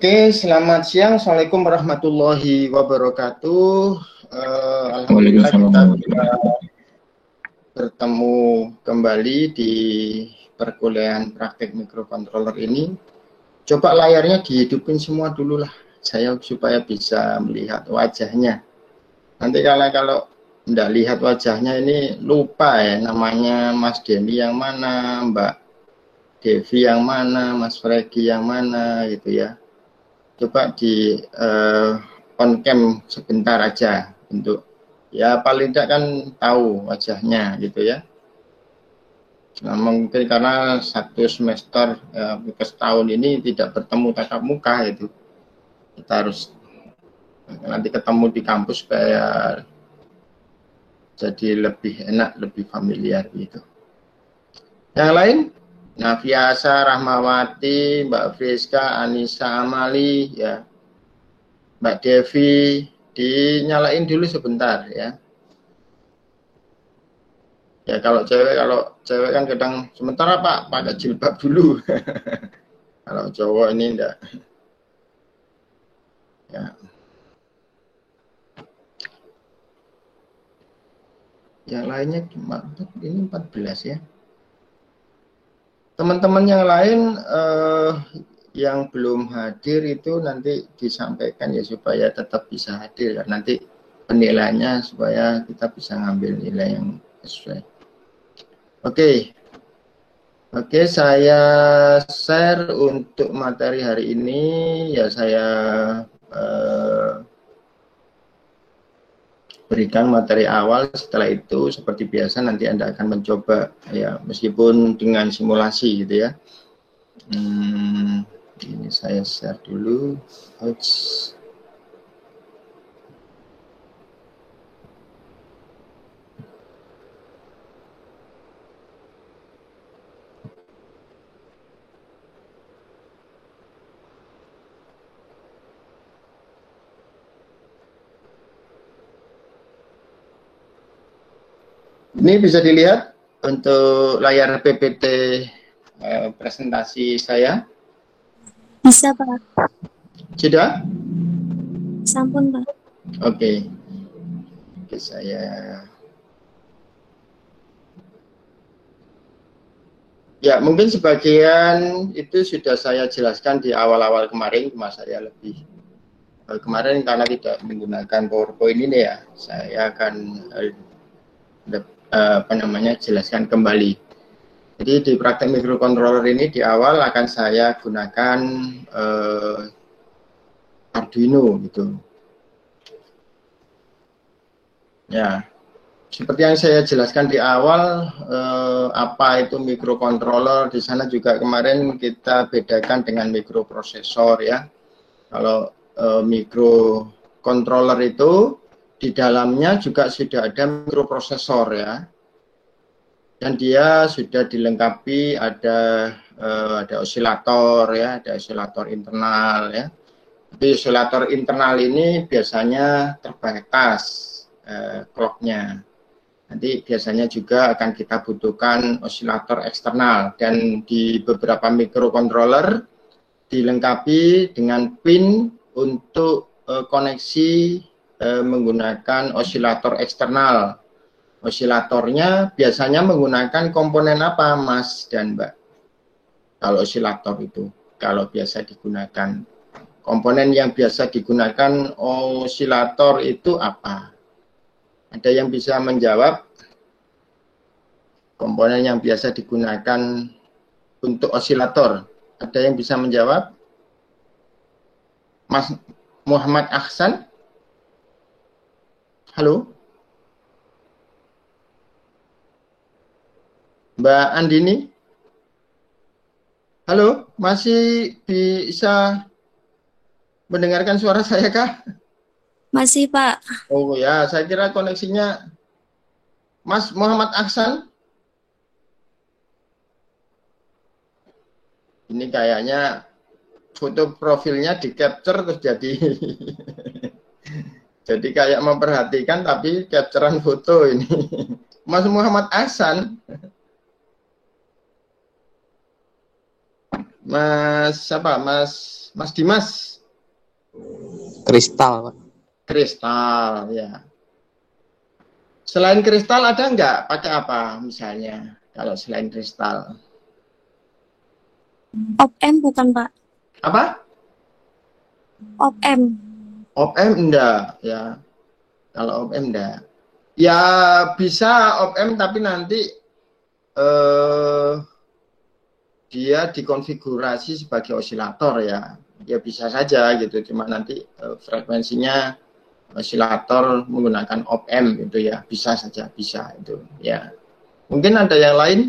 Oke, selamat siang. Assalamualaikum warahmatullahi wabarakatuh. Alhamdulillah kita bisa bertemu kembali di perkuliahan praktek mikrokontroler ini. Coba layarnya dihidupin semua dulu lah, saya supaya bisa melihat wajahnya. Nanti kalau tidak lihat wajahnya ini lupa ya, namanya Mas Denny yang mana, Mbak Devi yang mana, Mas Fregi yang mana gitu ya. Coba di on cam sebentar aja untuk ya paling tidak kan tahu wajahnya gitu ya. Nah, mungkin karena satu semester setahun ini tidak bertemu tatap muka itu, kita harus nanti ketemu di kampus supaya jadi lebih enak, lebih familiar gitu. Yang lain? Nafiasa, Rahmawati, Mbak Friska, Anissa Amali, ya, Mbak Devi, dinyalain dulu sebentar ya. Ya kalau cewek kan kadang sementara Pak pakai jilbab dulu. Kalau cowok ini enggak. Ya. Yang lainnya cuma ini 14 ya. Teman-teman yang lain yang belum hadir itu nanti disampaikan ya supaya tetap bisa hadir ya. Nanti penilaiannya supaya kita bisa ngambil nilai yang sesuai. Oke, saya share untuk materi hari ini ya, saya berikan materi awal. Setelah itu seperti biasa nanti Anda akan mencoba ya, meskipun dengan simulasi gitu ya. Ini saya share dulu. Ini bisa dilihat untuk layar PPT presentasi saya. Bisa, Pak. Sudah? Sampun, Pak. Oke, saya ya mungkin sebagian itu sudah saya jelaskan di awal-awal kemarin, cuma saya lebih kemarin karena tidak menggunakan PowerPoint ini ya, saya akan jelaskan kembali. Jadi di praktek mikrocontroller ini di awal akan saya gunakan Arduino gitu. Ya, seperti yang saya jelaskan di awal, apa itu mikrocontroller, di sana juga kemarin kita bedakan dengan mikroprosesor ya. Kalau mikrocontroller itu di dalamnya juga sudah ada mikroprosesor ya. Dan dia sudah dilengkapi ada osilator ya, ada osilator internal ya. Tapi osilator internal ini biasanya terbatas clocknya. Nanti biasanya juga akan kita butuhkan osilator eksternal, dan di beberapa mikrocontroller dilengkapi dengan pin untuk koneksi menggunakan osilator eksternal. Osilatornya biasanya menggunakan komponen apa, Mas dan Mbak? Kalau osilator itu, kalau biasa digunakan, komponen yang biasa digunakan osilator itu apa? Ada yang bisa menjawab? Komponen yang biasa digunakan untuk osilator, ada yang bisa menjawab? Mas Muhammad Ahsan? Halo? Mbak Andini? Halo, masih bisa mendengarkan suara saya kah? Masih, Pak. Oh ya, saya kira koneksinya. Mas Muhammad Ahsan? Ini kayaknya foto profilnya di capture terus jadi jadi kayak memperhatikan tapi capturean foto ini. Mas Muhammad Ahsan? Mas siapa? Mas Dimas. Kristal, Pak. Kristal, ya. Selain kristal ada nggak pakai apa misalnya? Kalau selain kristal? Op-M bukan, Pak? Apa? Op-M. Op-M enggak, ya. Kalau op-M enggak. Ya bisa op-M tapi nanti dia dikonfigurasi sebagai osilator ya. Ya bisa saja gitu, cuma nanti frekuensinya osilator menggunakan op-M gitu ya. Bisa saja, bisa itu ya. Mungkin ada yang lain?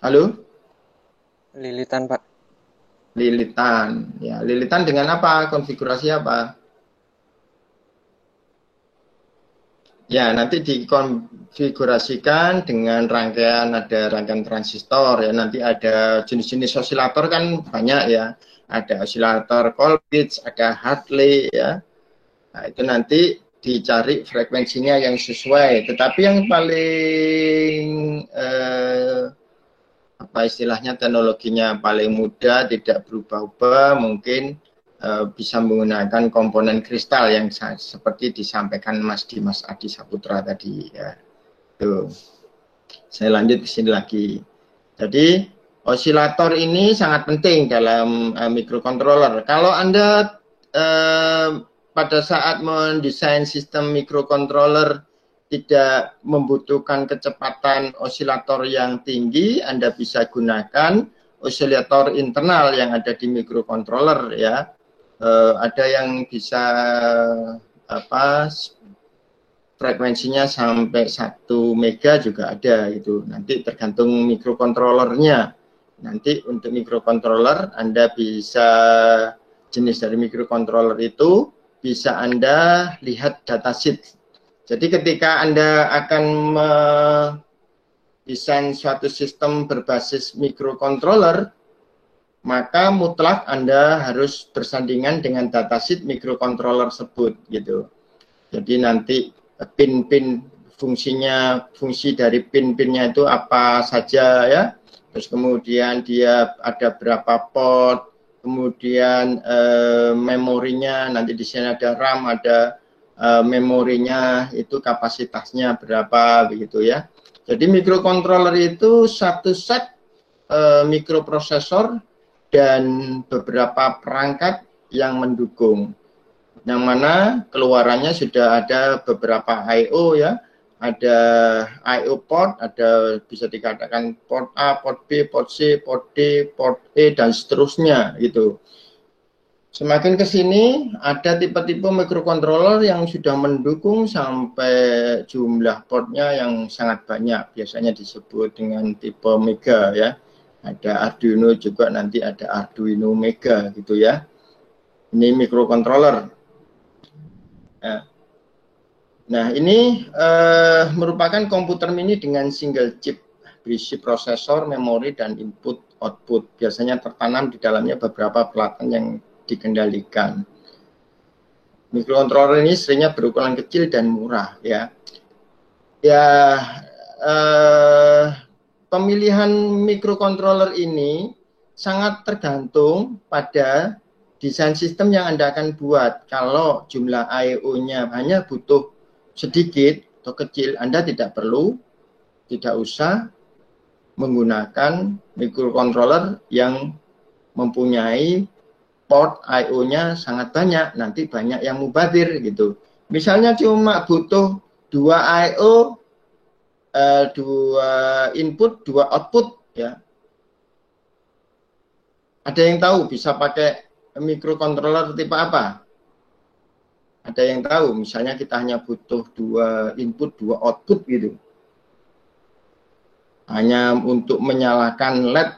Halo? Lilitan, Pak. Lilitan. Ya, lilitan dengan apa? Konfigurasi apa? Ya, nanti dikonfigurasikan dengan rangkaian, ada rangkaian transistor ya. Nanti ada jenis-jenis osilator kan banyak ya. Ada osilator Colpitts, ada Hartley ya. Nah, itu nanti dicari frekuensinya yang sesuai. Tetapi yang paling apa istilahnya, teknologinya paling mudah, tidak berubah-ubah, mungkin bisa menggunakan komponen kristal yang seperti disampaikan Mas Dimas Adi Saputra tadi ya. Tuh. Saya lanjut ke sini lagi. Jadi osilator ini sangat penting dalam mikrokontroler. Kalau Anda pada saat mendesain sistem mikrokontroler tidak membutuhkan kecepatan osilator yang tinggi, Anda bisa gunakan osilator internal yang ada di mikrokontroler ya. Ada yang bisa apa frekuensinya sampai 1 mega juga ada itu. Nanti tergantung mikrokontrolernya. Nanti untuk mikrokontroler Anda bisa jenis dari mikrokontroler itu bisa Anda lihat datasheet. Jadi ketika Anda akan mendesain suatu sistem berbasis mikrokontroler, maka mutlak Anda harus bersandingan dengan datasheet mikrokontroler tersebut gitu. Jadi nanti pin-pin fungsinya, fungsi dari pin-pinnya itu apa saja ya. Terus kemudian dia ada berapa port, kemudian memorinya, nanti di sini ada RAM, ada memorinya, itu kapasitasnya berapa begitu ya. Jadi mikrokontroler itu satu set mikroprosesor dan beberapa perangkat yang mendukung, yang mana keluarannya sudah ada beberapa I/O ya, ada I/O port, ada bisa dikatakan port A, port B, port C, port D, port E dan seterusnya gitu. Semakin ke sini ada tipe-tipe mikrokontroler yang sudah mendukung sampai jumlah portnya yang sangat banyak, biasanya disebut dengan tipe mega ya. Ada Arduino juga, nanti ada Arduino Mega gitu ya. Ini mikrokontroler. Nah ini merupakan komputer mini dengan single chip, berisi prosesor, memori, dan input output. Biasanya tertanam di dalamnya beberapa peralatan yang dikendalikan. Mikrokontroler ini seringnya berukuran kecil dan murah ya. Pemilihan mikrokontroler ini sangat tergantung pada desain sistem yang Anda akan buat. Kalau jumlah I/O-nya hanya butuh sedikit atau kecil, Anda tidak usah menggunakan mikrokontroler yang mempunyai port I/O-nya sangat banyak. Nanti banyak yang mubadir gitu. Misalnya cuma butuh 2 I/O, 2 input, 2 output ya. Ada yang tahu bisa pakai mikrokontroler tipe apa? Ada yang tahu? Misalnya kita hanya butuh 2 input, 2 output gitu. Hanya untuk menyalakan LED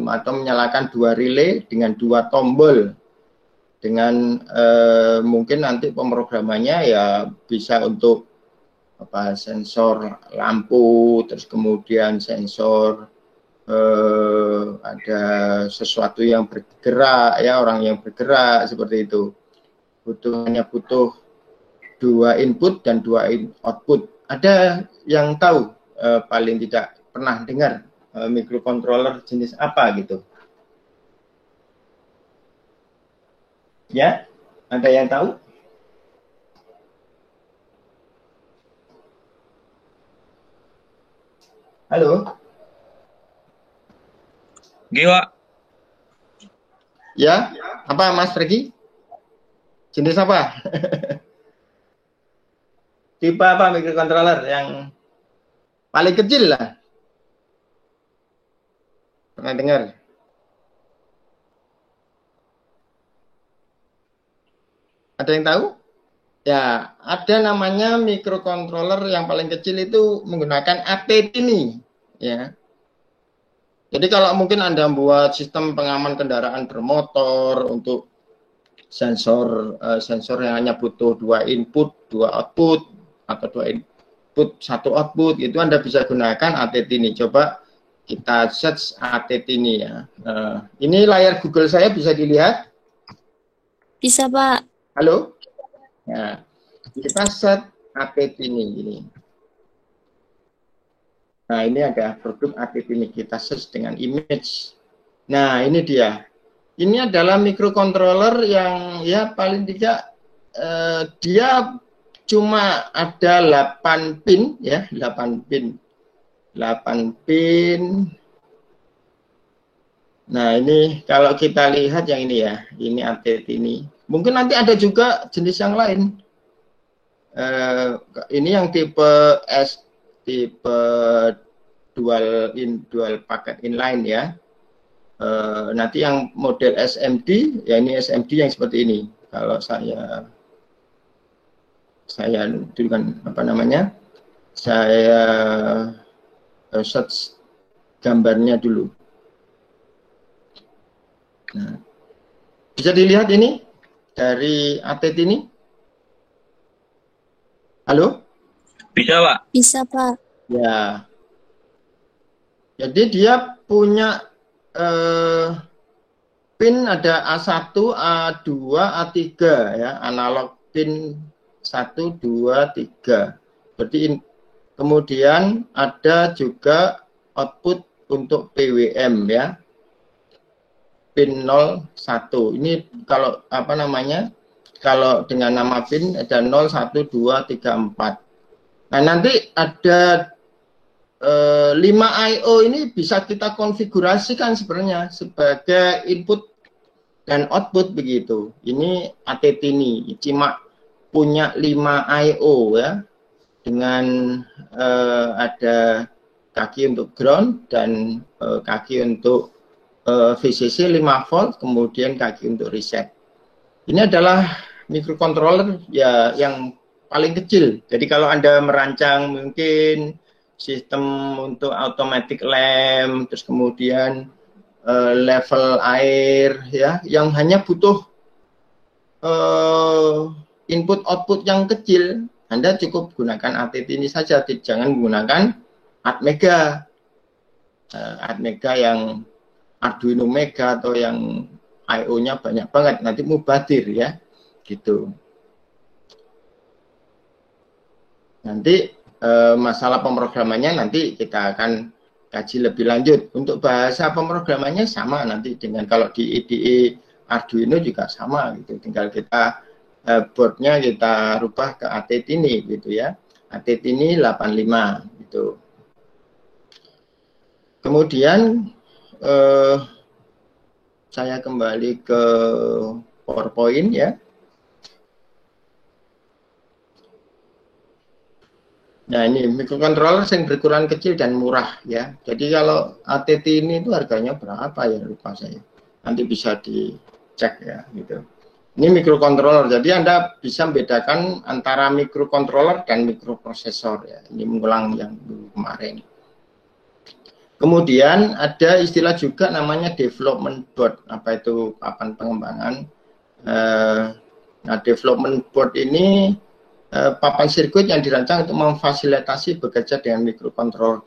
atau menyalakan 2 relay dengan 2 tombol. Dengan mungkin nanti pemrogramannya ya bisa untuk sensor lampu, terus kemudian sensor ada sesuatu yang bergerak ya, orang yang bergerak seperti itu. Hanya butuh 2 input dan 2 output. Ada yang tahu paling tidak pernah dengar microcontroller jenis apa gitu? Ya, ada yang tahu? Halo? Giwa. Ya, apa Mas Pergi? Jenis apa? Tipe apa microcontroller yang paling kecil lah? Pernah dengar? Ada yang tahu? Ya, ada namanya microcontroller yang paling kecil itu menggunakan AT-Tiny, ya. Jadi kalau mungkin Anda buat sistem pengaman kendaraan bermotor untuk sensor yang hanya butuh 2 input, 2 output, atau 2 input, 1 output, itu Anda bisa gunakan AT-Tiny. Coba kita search AT-Tiny ya. Ini layar Google saya bisa dilihat? Bisa, Pak. Halo? Ya, kita set AT-Tiny ini. Nah, ini ada produk AT-Tiny, kita search dengan image. Nah, ini dia. Ini adalah microcontroller yang ya paling tidak dia cuma ada 8 pin ya, 8 pin. 8 pin. Nah, ini kalau kita lihat yang ini ya, ini AT-Tiny. Mungkin nanti ada juga jenis yang lain. Ini yang tipe S, tipe dual packet inline ya. Nanti yang model SMD, ya ini SMD yang seperti ini. Kalau saya tunjukkan apa namanya, saya search gambarnya dulu. Nah, bisa dilihat ini dari AT-Tiny. Halo? Bisa, Pak. Bisa, Pak. Ya. Jadi dia punya pin ada A1, A2, A3 ya, analog pin 1, 2, 3. Berarti kemudian ada juga output untuk PWM ya. Pin 01. Ini kalau apa namanya? Kalau dengan nama pin ada 0, 1, 2, 3, 4. Nah, nanti ada 5 I/O ini bisa kita konfigurasikan sebenarnya sebagai input dan output begitu. Ini AT-Tiny cuma punya 5 I/O ya, dengan ada kaki untuk ground dan kaki untuk VCC 5 volt, kemudian kaki untuk reset. Ini adalah microcontroller ya yang paling kecil. Jadi kalau Anda merancang mungkin sistem untuk automatic lamp, terus kemudian level air ya, yang hanya butuh input output yang kecil, Anda cukup gunakan AT-Tiny saja, jangan menggunakan Atmega. Atmega yang Arduino Mega atau yang I/O-nya banyak banget, nanti mubadir ya, gitu. Nanti masalah pemrogramannya nanti kita akan kaji lebih lanjut. Untuk bahasa pemrogramannya sama nanti dengan kalau di IDE Arduino juga sama gitu. Tinggal kita boardnya kita rubah ke AT-Tiny gitu ya. AT-Tiny 85 gitu. Kemudian saya kembali ke PowerPoint ya. Nah, ini microcontroller yang berukuran kecil dan murah ya. Jadi kalau AT-Tiny itu harganya berapa ya, lupa saya. Nanti bisa dicek ya gitu. Ini microcontroller. Jadi Anda bisa membedakan antara microcontroller dan microprosesor ya. Ini mengulang yang dulu kemarin. Kemudian ada istilah juga namanya development board. Apa itu papan pengembangan? Nah, development board ini papan sirkuit yang dirancang untuk memfasilitasi bekerja dengan microcontroller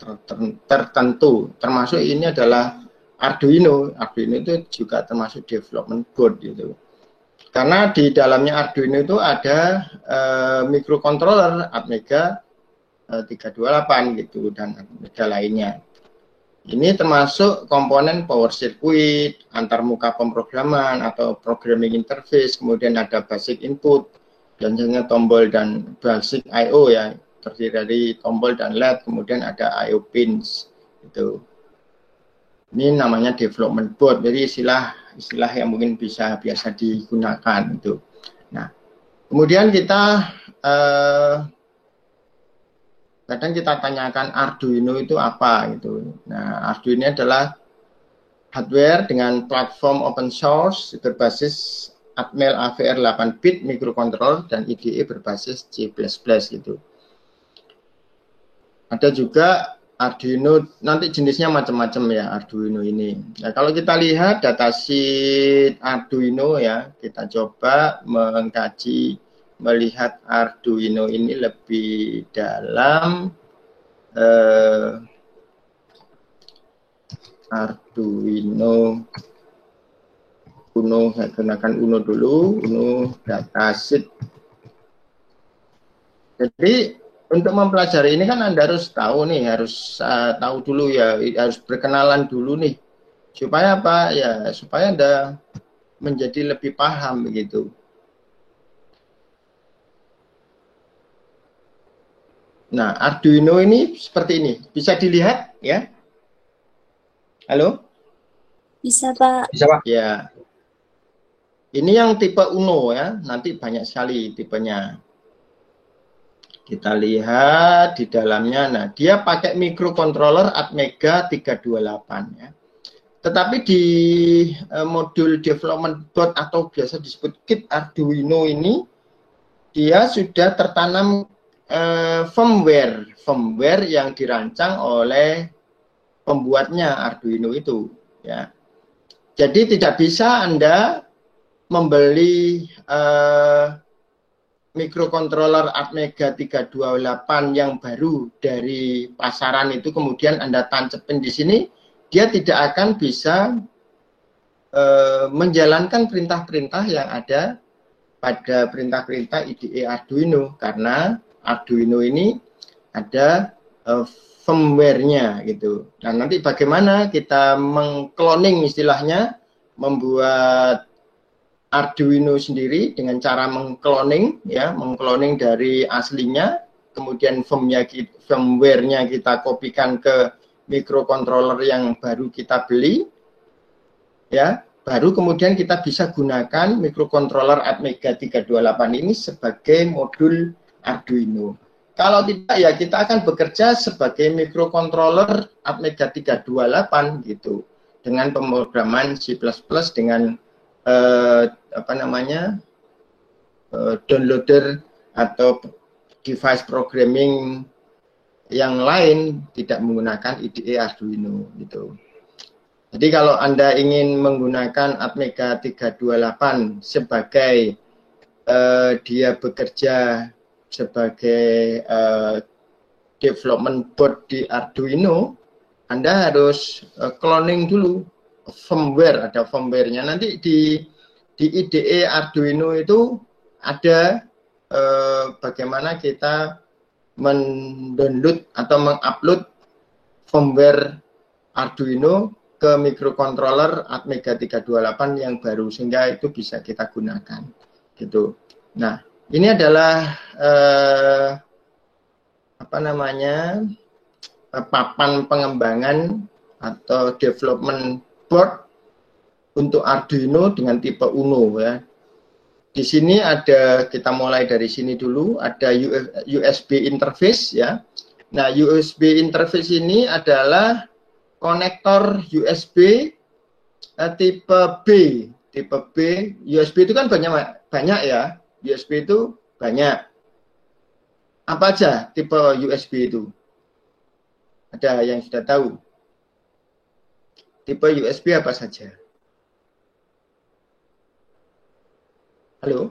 tertentu. Termasuk ini adalah Arduino. Arduino itu juga termasuk development board gitu. Karena di dalamnya Arduino itu ada microcontroller Atmega 328 gitu dan ada lainnya. Ini termasuk komponen power circuit, antarmuka pemrograman atau programming interface, kemudian ada basic input, biasanya tombol dan basic I/O ya, terdiri dari tombol dan LED, kemudian ada I/O pins itu. Ini namanya development board, jadi istilah yang mungkin biasa digunakan itu. Nah, kemudian kita kadang kita tanyakan Arduino itu apa gitu. Nah, Arduino adalah hardware dengan platform open source berbasis Atmel AVR 8-bit microcontroller dan IDE berbasis C++ gitu. Ada juga Arduino, nanti jenisnya macam-macam ya Arduino ini. Nah, kalau kita lihat datasheet Arduino ya, kita coba mengkaji melihat Arduino ini lebih dalam. Arduino Uno, saya gunakan Uno dulu, Uno datasheet. Jadi untuk mempelajari ini kan Anda harus tahu nih, harus tahu dulu ya, harus berkenalan dulu nih. Supaya apa? Ya, supaya Anda menjadi lebih paham begitu. Nah, Arduino ini seperti ini. Bisa dilihat ya? Halo? Bisa, Pak. Bisa, Pak. Ya. Ini yang tipe Uno ya. Nanti banyak sekali tipenya. Kita lihat di dalamnya. Nah, dia pakai microcontroller Atmega 328 ya. Tetapi di modul development board atau biasa disebut kit Arduino ini, dia sudah tertanam firmware yang dirancang oleh pembuatnya Arduino itu ya. Jadi tidak bisa Anda membeli microcontroller Atmega 328 yang baru dari pasaran itu kemudian Anda tancepin di sini, dia tidak akan bisa menjalankan perintah-perintah yang ada pada perintah-perintah IDE Arduino karena Arduino ini ada firmware-nya gitu. Nah, nanti bagaimana kita mengcloning istilahnya, membuat Arduino sendiri dengan cara mengcloning ya, mengcloning dari aslinya, kemudian firmware-nya kita kopikan ke microcontroller yang baru kita beli ya. Baru kemudian kita bisa gunakan microcontroller Atmega 328 ini sebagai modul Arduino. Kalau tidak ya kita akan bekerja sebagai microcontroller Atmega 328 gitu dengan pemrograman C++ dengan downloader atau device programming yang lain tidak menggunakan IDE Arduino gitu. Jadi kalau Anda ingin menggunakan Atmega 328 sebagai dia bekerja sebagai development board di Arduino, Anda harus cloning dulu firmware, ada firmware-nya. Nanti di IDE Arduino itu ada bagaimana kita mendownload atau mengupload firmware Arduino ke microcontroller Atmega 328 yang baru sehingga itu bisa kita gunakan gitu. Nah, ini adalah papan pengembangan atau development board untuk Arduino dengan tipe Uno ya. Di sini ada, kita mulai dari sini dulu, ada USB interface ya. Nah, USB interface ini adalah konektor USB tipe B. Tipe B, USB itu kan banyak ya. USB itu banyak. Apa aja tipe USB itu? Ada yang sudah tahu? Tipe USB apa saja? Halo?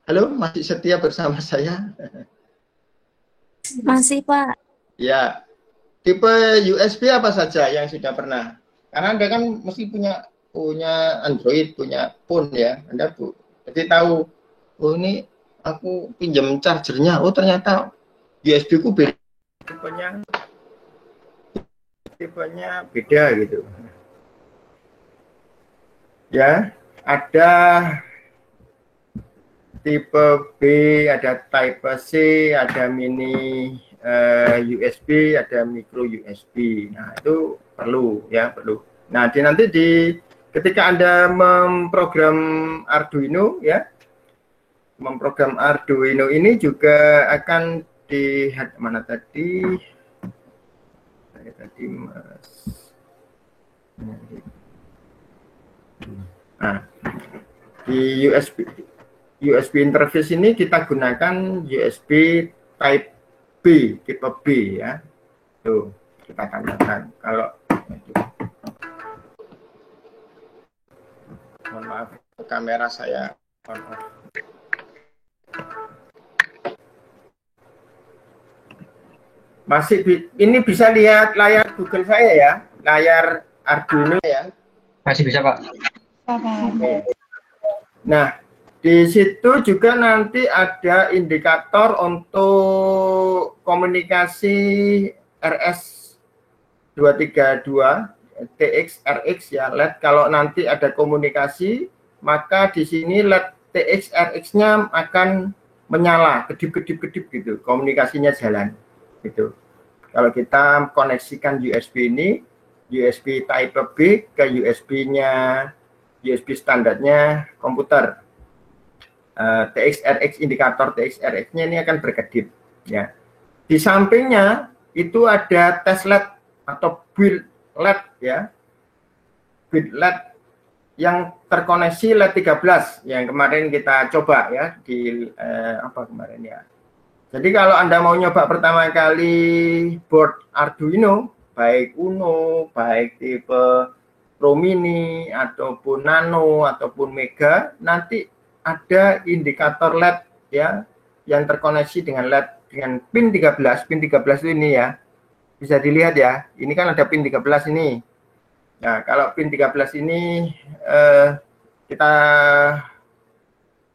Halo, masih setia bersama saya? Masih, Pak. Ya, tipe USB apa saja yang sudah pernah? Karena Anda kan mesti punya Android, punya phone ya. Anda jadi tahu, oh ini aku pinjam chargernya, oh ternyata USB ku beda, tipenya beda gitu. Ya, ada tipe B, ada type C, ada mini USB, ada micro USB. Nah, itu perlu ya, perlu. Nah, nanti ketika Anda memprogram Arduino ya, memprogram Arduino ini juga akan di mana tadi? Saya tadi Mas. Nah, di USB interface ini kita gunakan USB Type B, tipe B ya. Tuh, kita tambahkan. Kalau mohon maaf, kamera saya on off. Masih ini bisa lihat layar Google saya ya, layar Arduino ya. Masih bisa, Pak. Oke. Nah, di situ juga nanti ada indikator untuk komunikasi RS232 TX RX ya, LED. Kalau nanti ada komunikasi, maka di sini LED TX RX-nya akan menyala, kedip-kedip gitu, komunikasinya jalan gitu. Kalau kita koneksikan USB ini, USB Type B ke USB standarnya komputer, TXRX, indikator TXRX-nya ini akan berkedip ya. Di sampingnya itu ada test LED atau build LED ya, build LED yang terkoneksi LED 13 yang kemarin kita coba ya di apa kemarin ya. Jadi kalau Anda mau nyoba pertama kali board Arduino, baik Uno, baik tipe Pro Mini, ataupun Nano, ataupun Mega, nanti ada indikator LED ya, yang terkoneksi dengan LED dengan pin 13. Pin 13 ini ya, bisa dilihat ya, ini kan ada pin 13 ini. Nah, kalau pin 13 ini kita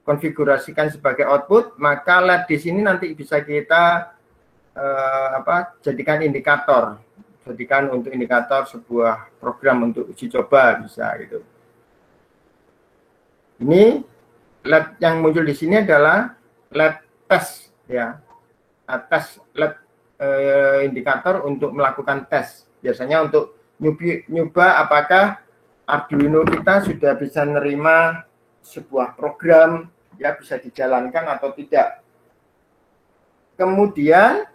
konfigurasikan sebagai output, maka LED di sini nanti bisa kita jadikan indikator, untuk indikator sebuah program untuk uji coba bisa gitu. Ini LED yang muncul di sini adalah LED tes ya, tes LED indikator untuk melakukan tes. Biasanya untuk nyoba apakah Arduino kita sudah bisa menerima sebuah program ya, bisa dijalankan atau tidak. Kemudian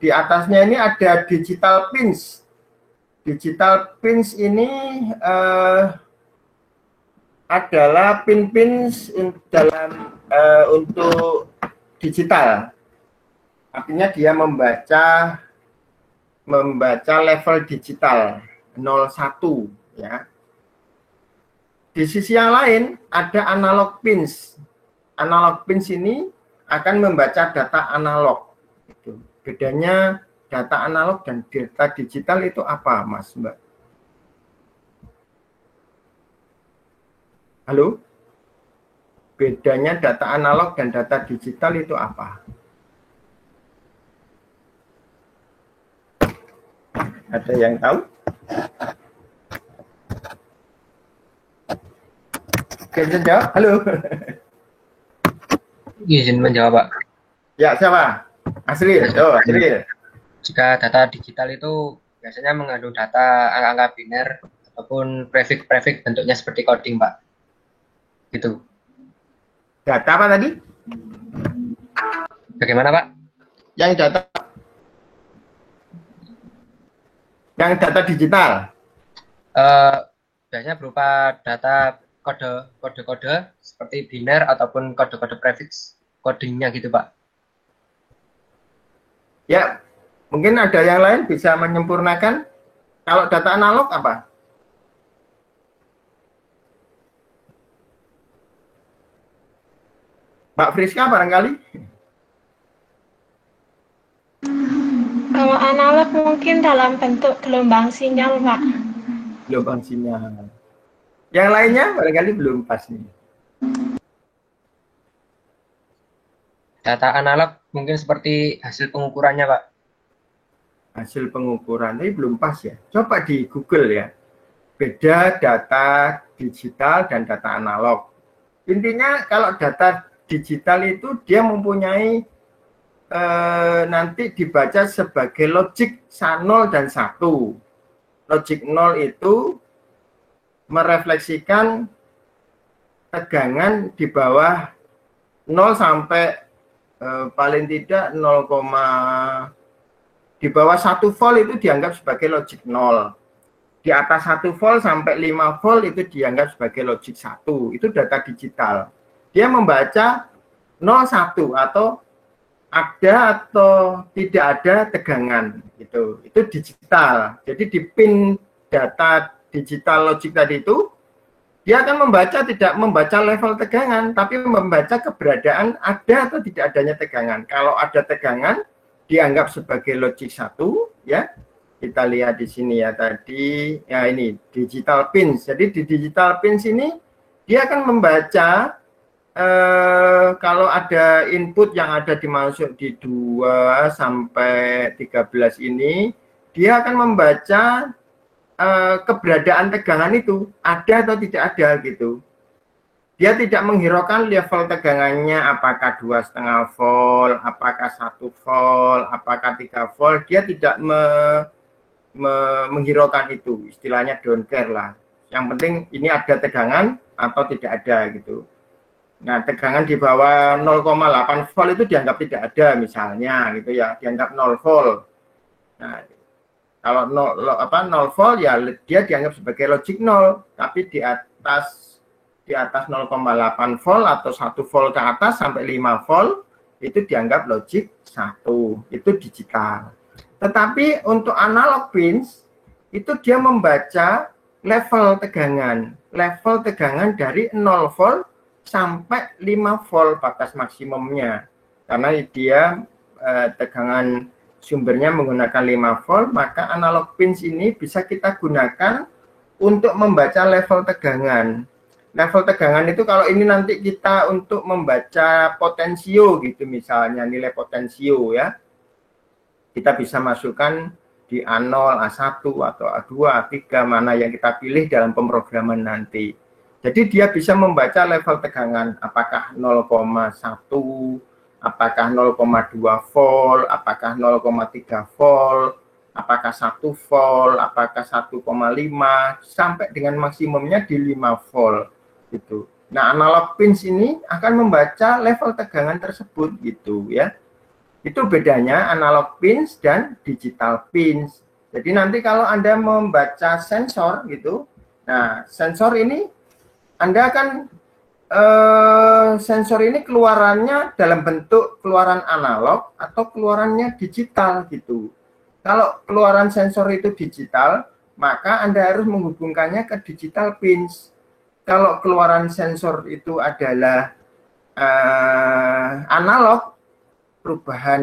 di atasnya ini ada digital pins. Digital pins ini adalah pin-pins dalam untuk digital. Artinya dia membaca level digital 01 ya. Di sisi yang lain ada analog pins. Analog pins ini akan membaca data analog. Bedanya data analog dan data digital itu apa, Mas, Mbak? Halo? Bedanya data analog dan data digital itu apa? Ada yang tahu? Bisa jawab? Halo. Izin menjawab, Pak. Ya, siapa? Asri. Oh, Asri. Jika data digital itu biasanya mengandung data angka-angka biner ataupun prefix bentuknya seperti coding, Pak. Gitu. Data apa tadi? Bagaimana, Pak? Yang data digital. Biasanya berupa data kode-kode seperti biner ataupun kode-kode prefix codingnya gitu, Pak. Ya, mungkin ada yang lain bisa menyempurnakan. Kalau data analog apa? Mbak Friska barangkali? Kalau analog mungkin dalam bentuk gelombang sinyal, Pak. Gelombang sinyal. Yang lainnya barangkali belum pas nih. Data analog mungkin seperti hasil pengukurannya, Pak. Hasil pengukuran, tapi belum pas ya. Coba di Google ya. Beda data digital dan data analog. Intinya kalau data digital itu dia mempunyai nanti dibaca sebagai logik 0 dan 1. Logik 0 itu merefleksikan tegangan di bawah 0 sampai paling tidak 0, di bawah 1 volt itu dianggap sebagai logik 0. Di atas 1 volt sampai 5 volt itu dianggap sebagai logik 1. Itu data digital. Dia membaca 0, 1 atau ada atau tidak ada tegangan gitu. Itu digital. Jadi di pin data digital logik tadi itu dia akan membaca, tidak membaca level tegangan, tapi membaca keberadaan ada atau tidak adanya tegangan. Kalau ada tegangan dianggap sebagai logik 1 ya. Kita lihat di sini ya tadi, ya ini digital pins. Jadi di digital pins ini dia akan membaca kalau ada input yang ada dimasuk di 2 sampai 13 ini, dia akan membaca keberadaan tegangan itu ada atau tidak ada gitu. Dia tidak menghiraukan level tegangannya apakah 2,5 volt, apakah 1 volt, apakah 3 volt. Dia tidak menghiraukan itu, istilahnya don't care lah. Yang penting ini ada tegangan atau tidak ada gitu. Nah, tegangan di bawah 0,8 volt itu dianggap tidak ada misalnya gitu ya, dianggap 0 volt. Nah, kalau 0 volt ya dia dianggap sebagai logik 0, tapi di atas 0,8 volt atau 1 volt ke atas sampai 5 volt itu dianggap logik 1. Itu digital. Tetapi untuk analog pins itu dia membaca level tegangan dari 0 volt sampai 5 volt batas maksimumnya. Karena dia tegangan sumbernya menggunakan 5 volt, maka analog pins ini bisa kita gunakan untuk membaca level tegangan. Level tegangan itu kalau ini nanti kita untuk membaca potensio gitu misalnya, nilai potensio ya. Kita bisa masukkan di A0, A1 atau A2, A3 mana yang kita pilih dalam pemrograman nanti. Jadi dia bisa membaca level tegangan apakah 0,1, apakah 0,2 volt, apakah 0,3 volt, apakah 1 volt, apakah 1,5 sampai dengan maksimumnya di 5 volt gitu. Nah, analog pins ini akan membaca level tegangan tersebut gitu ya. Itu bedanya analog pins dan digital pins. Jadi nanti kalau Anda membaca sensor gitu, nah sensor ini Anda akan sensor ini keluarannya dalam bentuk keluaran analog atau keluarannya digital gitu. Kalau keluaran sensor itu digital, maka Anda harus menghubungkannya ke digital pins. Kalau keluaran sensor itu adalah analog, perubahan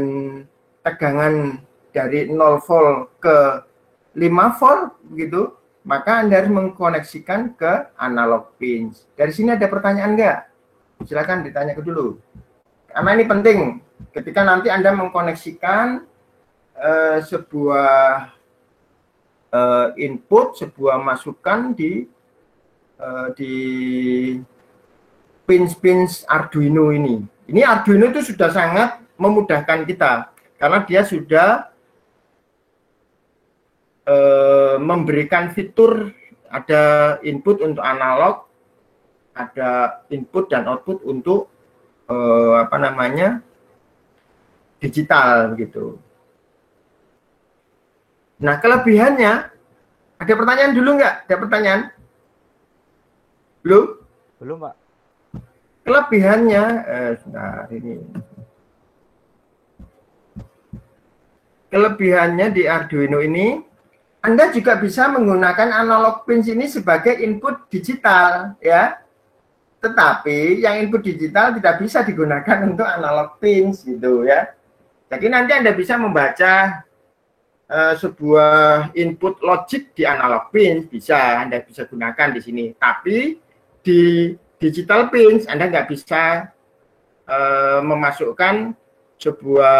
tegangan dari 0 volt ke 5 volt gitu, maka Anda harus mengkoneksikan ke analog pins. Dari sini ada pertanyaan enggak? Silakan ditanya dulu. Karena ini penting ketika nanti Anda mengkoneksikan sebuah input, sebuah masukan di pins Arduino ini. Ini Arduino itu sudah sangat memudahkan kita karena dia sudah memberikan fitur ada input untuk analog, ada input dan output untuk digital gitu. Nah, kelebihannya ada pertanyaan dulu nggak? Ada pertanyaan? Belum? Belum, Pak. Kelebihannya ini. Kelebihannya di Arduino ini, Anda juga bisa menggunakan analog pins ini sebagai input digital, ya. Tetapi yang input digital tidak bisa digunakan untuk analog pins, gitu ya. Jadi nanti Anda bisa membaca sebuah input logic di analog pins, bisa Anda bisa gunakan di sini. Tapi di digital pins Anda nggak bisa memasukkan sebuah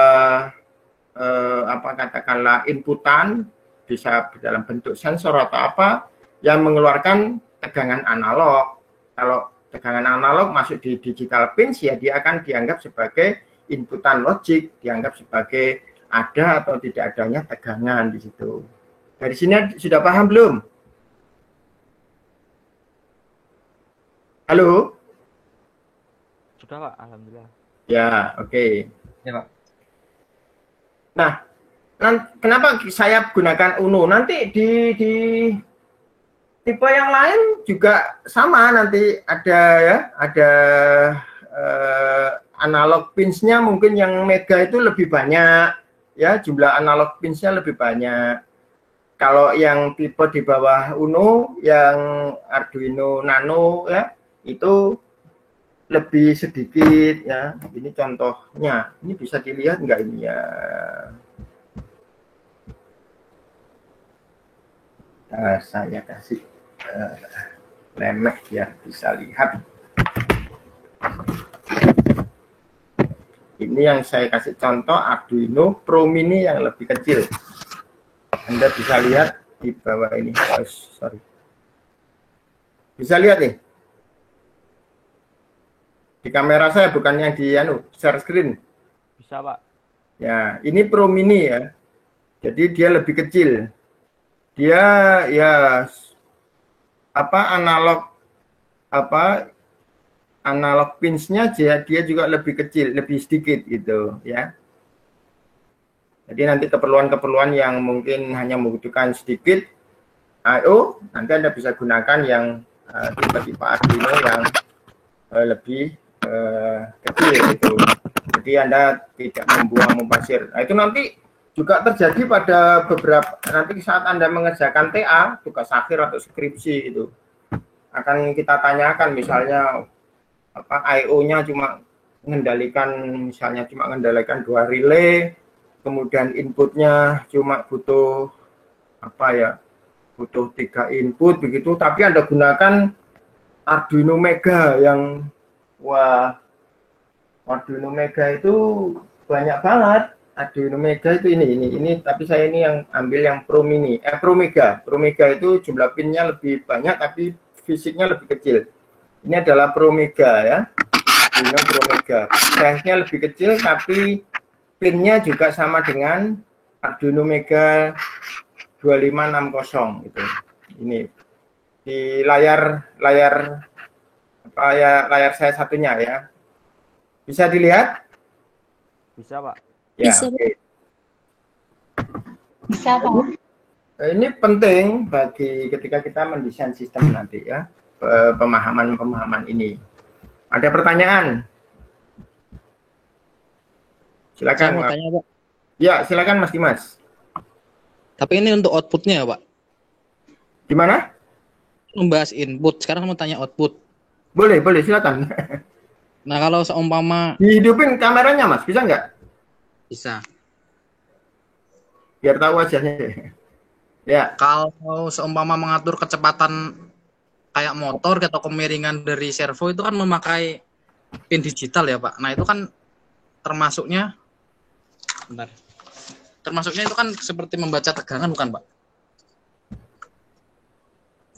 katakanlah inputan, bisa dalam bentuk sensor atau apa yang mengeluarkan tegangan analog. Kalau tegangan analog masuk di digital pins, ya dia akan dianggap sebagai inputan logik, dianggap sebagai ada atau tidak adanya tegangan di situ. Dari sini sudah paham belum? Halo? Sudah Pak, alhamdulillah. Ya, oke. Ya Pak. Nah, kenapa saya gunakan UNO? Nanti di tipe yang lain juga sama, nanti ada ya, ada analog pinsnya mungkin yang mega itu lebih banyak, ya jumlah analog pinsnya lebih banyak. Kalau yang tipe di bawah UNO, yang Arduino Nano ya, itu lebih sedikit ya. Ini contohnya. Ini bisa dilihat enggak ini ya? Saya kasih lemek ya, bisa lihat. Ini yang saya kasih contoh Arduino Pro Mini yang lebih kecil. Anda bisa lihat di bawah ini. Oh, sorry. Bisa lihat nih. Di kamera saya, bukan yang di share screen. Bisa Pak. Ya, ini Pro Mini ya. Jadi dia lebih kecil. Dia ya analog pinsnya dia juga lebih kecil, lebih sedikit gitu ya. Jadi nanti keperluan-keperluan yang mungkin hanya membutuhkan sedikit I/O, nanti Anda bisa gunakan yang tipe-tipe Arduino yang lebih kecil gitu. Jadi Anda tidak membuang mubazir. Nah, itu nanti juga terjadi pada beberapa, nanti saat Anda mengerjakan TA, tugas akhir atau skripsi itu akan kita tanyakan, misalnya I/O-nya cuma mengendalikan 2 relay, kemudian inputnya cuma butuh butuh 3 input begitu, tapi Anda gunakan Arduino Mega yang Arduino Mega itu banyak banget. Arduino Mega itu ini, tapi saya ini yang ambil yang Pro Mini, Pro Mega. Pro Mega itu jumlah pinnya lebih banyak tapi fisiknya lebih kecil. Ini adalah Pro Mega ya. Arduino Pro Mega. Size-nya lebih kecil tapi pinnya juga sama dengan Arduino Mega 2560 gitu. Ini di layar saya satunya ya. Bisa dilihat? Bisa Pak. Ya, Bisa, okay. Bisa Pak. Ini penting bagi ketika kita mendesain sistem nanti ya, pemahaman ini. Ada pertanyaan? Silakan. Saya mau tanya Pak. Ya, silakan Mas Dimas. Tapi ini untuk outputnya ya Pak. Gimana? Membahas input. Sekarang mau tanya output. Boleh, silakan. Nah kalau seumpama Dihidupin kameranya Mas, bisa nggak? bisa. Biar tahu wajahnya. Ya. Kalau seumpama mengatur kecepatan kayak motor atau kemiringan dari servo itu kan memakai pin digital ya Pak. Nah itu kan termasuknya itu kan seperti membaca tegangan bukan Pak?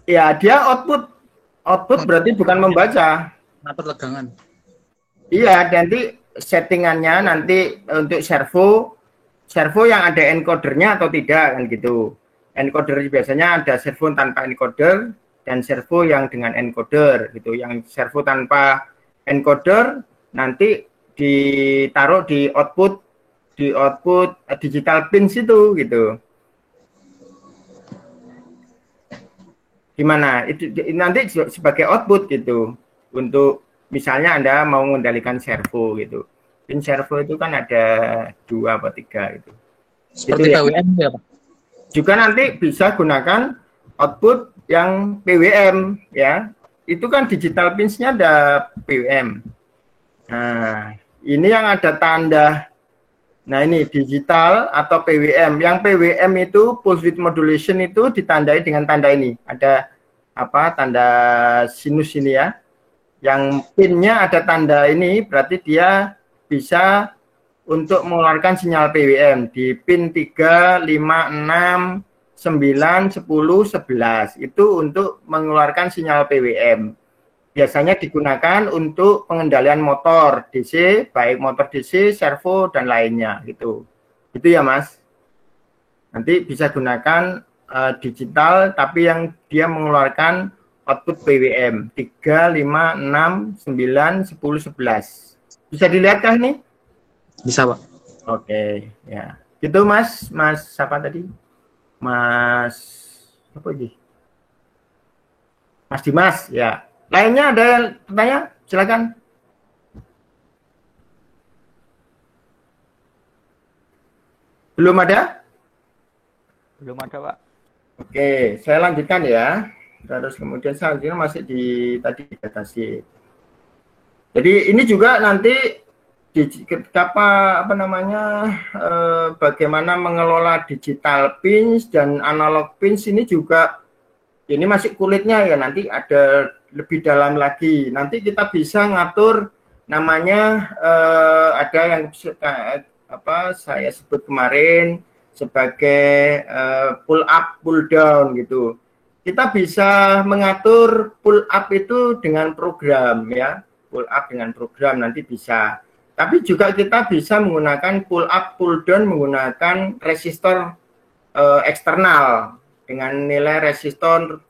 Ya, dia output berarti bukan membaca. Mengatur tegangan. Iya, nanti settingannya nanti untuk servo yang ada encodernya atau tidak kan gitu. Encoder biasanya ada servo tanpa encoder dan servo yang dengan encoder gitu. Yang servo tanpa encoder nanti ditaruh di output digital pins itu gitu. Gimana? Itu nanti sebagai output gitu. Untuk misalnya Anda mau mengendalikan servo gitu. Pin servo itu kan ada 2 atau 3 gitu. Seperti itu PWM ya Pak? Juga nanti bisa gunakan output yang PWM ya. Itu kan digital pins-nya ada PWM. Nah, ini yang ada tanda Nah, ini digital atau PWM. Yang PWM itu pulse width modulation itu ditandai dengan tanda ini. Ada apa? Tanda sinus ini ya. Yang pinnya ada tanda ini berarti dia bisa untuk mengeluarkan sinyal PWM di pin 3, 5, 6, 9, 10, 11. Itu untuk mengeluarkan sinyal PWM. Biasanya digunakan untuk pengendalian motor DC, baik motor DC, servo, dan lainnya gitu. Itu ya Mas. Nanti bisa gunakan digital, tapi yang dia mengeluarkan output PWM 3, 5, 6, 9, 10, 11. Bisa dilihatkah nih? Bisa, Pak. Oke, ya. Gitu Mas, siapa tadi? Mas apa ini? Mas Dimas, ya. Lainnya ada yang bertanya? Silakan. Belum ada? Belum ada, Pak. Oke, saya lanjutkan ya. Terus kemudian selanjutnya masih di tadi datasi. Jadi ini juga nanti bagaimana mengelola digital pins dan analog pins ini juga ini masih kulitnya ya, nanti ada lebih dalam lagi. Nanti kita bisa ngatur namanya ada yang saya sebut kemarin sebagai pull up, pull down gitu. Kita bisa mengatur pull up itu dengan program ya, pull up dengan program nanti bisa. Tapi juga kita bisa menggunakan pull up, pull down menggunakan resistor eksternal dengan nilai resistor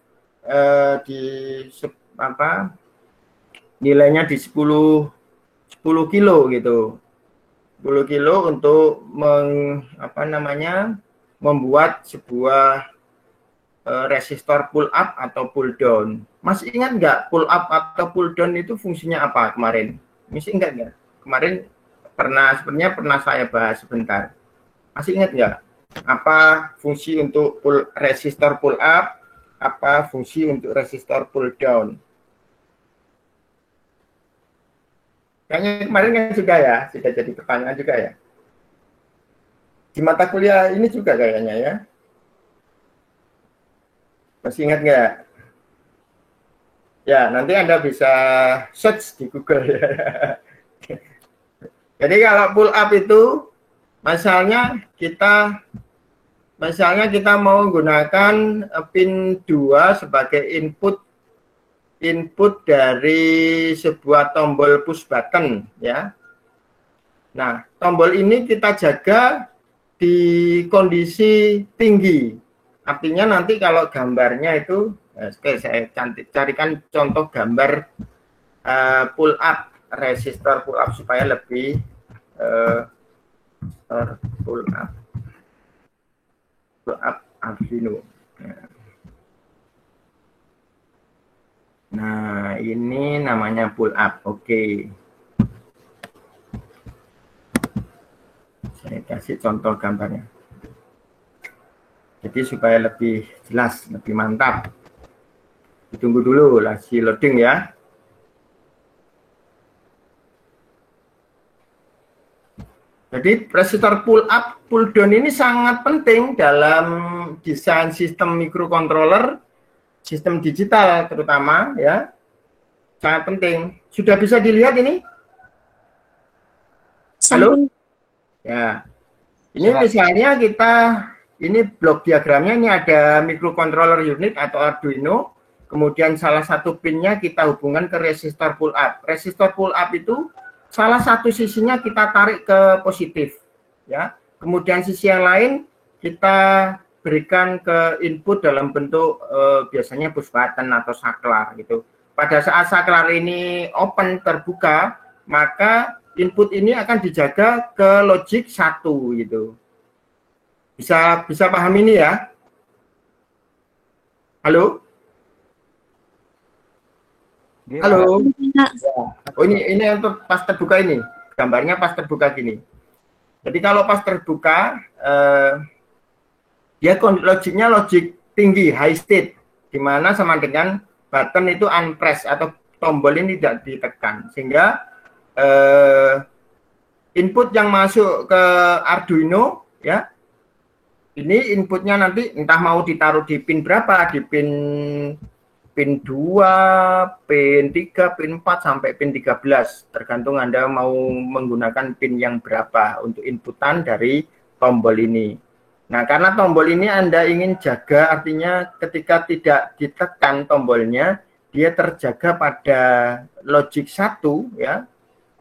nilainya di 10 kilo gitu. 10 kilo untuk membuat sebuah resistor pull up atau pull down. Masih ingat nggak pull up atau pull down itu fungsinya apa kemarin? Masih ingat nggak? Kemarin sebenarnya pernah saya bahas sebentar. Masih ingat nggak? Apa fungsi untuk resistor pull up? Apa fungsi untuk resistor pull down? Kayaknya kemarin kan juga ya, sudah jadi pertanyaan juga ya. Di mata kuliah ini juga kayaknya ya. Masih ingat nggak? Ya, nanti Anda bisa search di Google ya. Jadi kalau pull up itu, misalnya kita mau gunakan pin 2 sebagai input dari sebuah tombol push button ya. Nah, tombol ini kita jaga di kondisi tinggi. Artinya nanti kalau gambarnya itu, oke, saya carikan contoh gambar pull up, resistor pull up supaya lebih pull up Arduino. Nah, ini namanya pull up. Oke. Saya kasih contoh gambarnya. Jadi supaya lebih jelas, lebih mantap. Ditunggu dulu lah si loading ya. Jadi resistor pull up, pull down ini sangat penting dalam desain sistem microcontroller, sistem digital terutama ya. Sangat penting. Sudah bisa dilihat ini? Halo? Ya. Ini misalnya ini blok diagramnya, ini ada microcontroller unit atau Arduino, kemudian salah satu pinnya kita hubungkan ke resistor pull up. Resistor pull up itu salah satu sisinya kita tarik ke positif, ya. Kemudian sisi yang lain kita berikan ke input dalam bentuk biasanya push button atau saklar gitu. Pada saat saklar ini open terbuka, maka input ini akan dijaga ke logic 1 gitu. Bisa paham ini ya? Halo? Halo? Oh ini untuk pas terbuka ini. Gambarnya pas terbuka gini. Jadi kalau pas terbuka, dia logiknya logik tinggi, high state. Dimana sama dengan button itu unpress atau tombol ini tidak ditekan. Sehingga input yang masuk ke Arduino ya. Ini inputnya nanti entah mau ditaruh di pin berapa, di pin 2, pin 3, pin 4 sampai pin 13. Tergantung Anda mau menggunakan pin yang berapa untuk inputan dari tombol ini. Nah, karena tombol ini Anda ingin jaga, artinya ketika tidak ditekan tombolnya, dia terjaga pada logic 1 ya.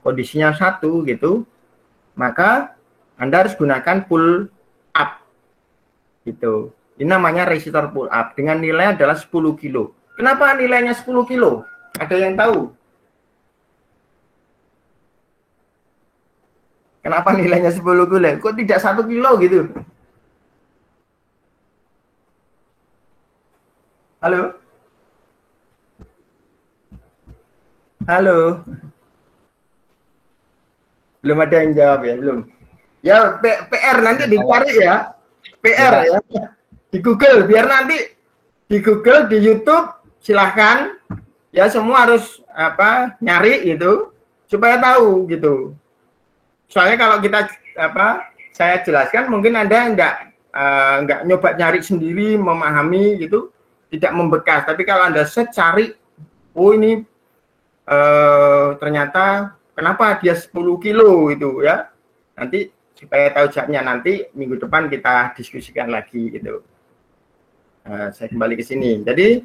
Kondisinya 1 gitu. Maka Anda harus gunakan pull up. Gitu. Ini namanya resistor pull up dengan nilai adalah 10 kilo. Kenapa nilainya 10 kilo? Ada yang tahu? Kenapa nilainya 10 kilo? Kok tidak 1 kilo gitu? Halo? Halo? Belum ada yang jawab ya? Belum. Ya, PR nanti dicari ya. PR ya. Di Google, biar nanti di Google, di YouTube, silahkan. Ya, semua harus nyari gitu, supaya tahu gitu. Soalnya kalau kita saya jelaskan, mungkin Anda nggak nyoba nyari sendiri, memahami gitu, tidak membekas. Tapi kalau Anda cari, oh ini ternyata kenapa dia 10 kilo itu ya. Nanti supaya tahu jawabnya, nanti minggu depan kita diskusikan lagi gitu. Saya kembali ke sini. Jadi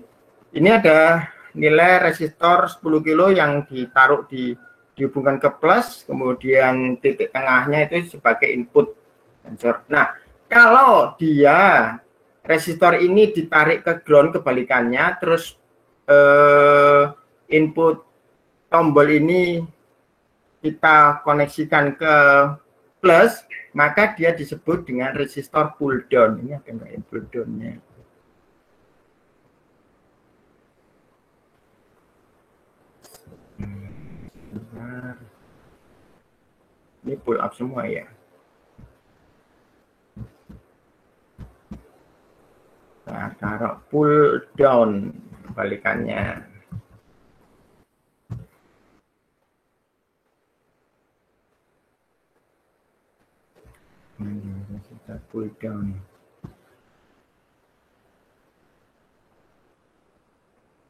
ini ada nilai resistor 10 kilo yang ditaruh dihubungkan ke plus, kemudian titik tengahnya itu sebagai input sensor. Nah, kalau dia resistor ini ditarik ke ground kebalikannya, terus input tombol ini kita koneksikan ke plus, maka dia disebut dengan resistor pull down. Ini ada nggak pull down-nya? Ini pull up semua ya. Nah, taruh pull down kebalikannya. Kita pull down.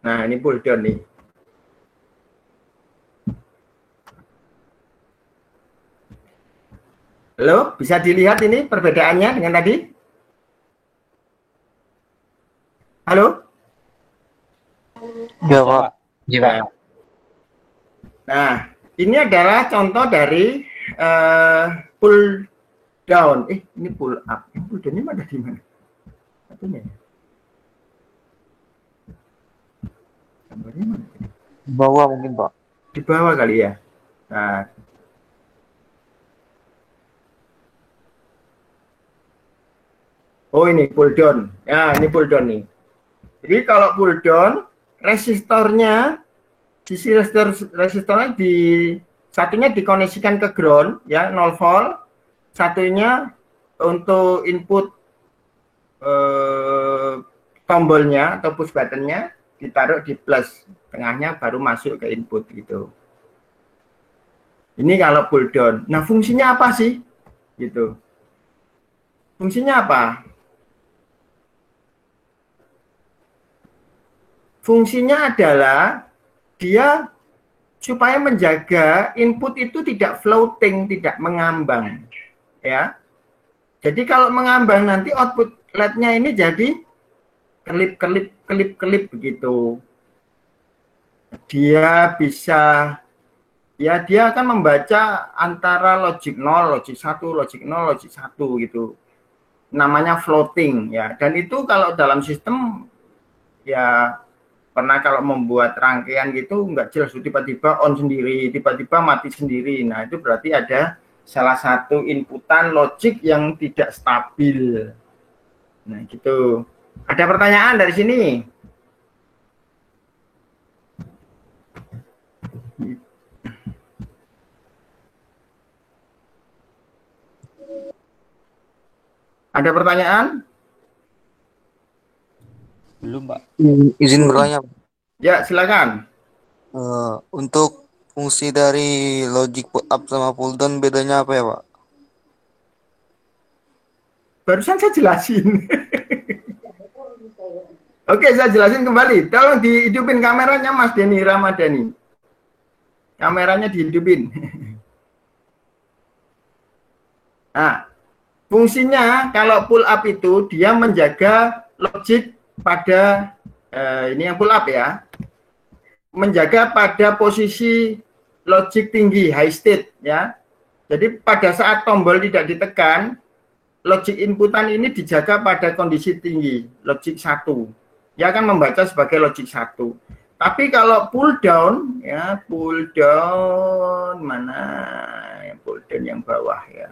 Nah, ini pull down nih. Halo, bisa dilihat ini perbedaannya dengan tadi? Halo? Ya, Pak. Iya, Pak. Nah, ini adalah contoh dari pull down. Ini pull up. Pull down ini ada di mana? Satunya. Gambarnya mana? Di bawah mungkin, Pak. Di bawah kali ya. Nah, oh ini pull down. Ya, ini pull down nih. Jadi kalau pull down, resistornya resistornya satunya dikoneksikan ke ground ya 0 volt, satunya untuk input tombolnya atau push buttonnya ditaruh di plus, tengahnya baru masuk ke input gitu. Ini kalau pull down. Nah, fungsinya apa sih? Gitu. Fungsinya apa? Fungsinya adalah dia supaya menjaga input itu tidak floating, tidak mengambang. Ya. Jadi kalau mengambang nanti output LED-nya ini jadi kelip begitu. Dia bisa ya dia akan membaca antara logic 0, logic 1, logic 0, logic 1 gitu. Namanya floating ya. Dan itu kalau dalam sistem ya pernah kalau membuat rangkaian gitu nggak jelas, tiba-tiba on sendiri, tiba-tiba mati sendiri. Nah, itu berarti ada salah satu inputan logik yang tidak stabil. Nah, gitu. Ada pertanyaan dari sini? Ada pertanyaan? Belum, Pak. Izin bertanya, Pak. Ya, silakan. Untuk Fungsi dari logic pull up sama pull down bedanya apa ya, Pak? Barusan saya jelasin. Oke, saya jelasin kembali. Tolong dihidupin kameranya Mas Denny Ramadhani. Kameranya dihidupin. Nah, fungsinya kalau pull up itu dia menjaga logic pada ini yang pull up ya. Menjaga pada posisi logic tinggi, high state ya. Jadi pada saat tombol tidak ditekan, logic inputan ini dijaga pada kondisi tinggi, logic 1. Dia akan membaca sebagai logic 1. Tapi kalau pull down ya, pull down mana? Yang pull down yang bawah ya.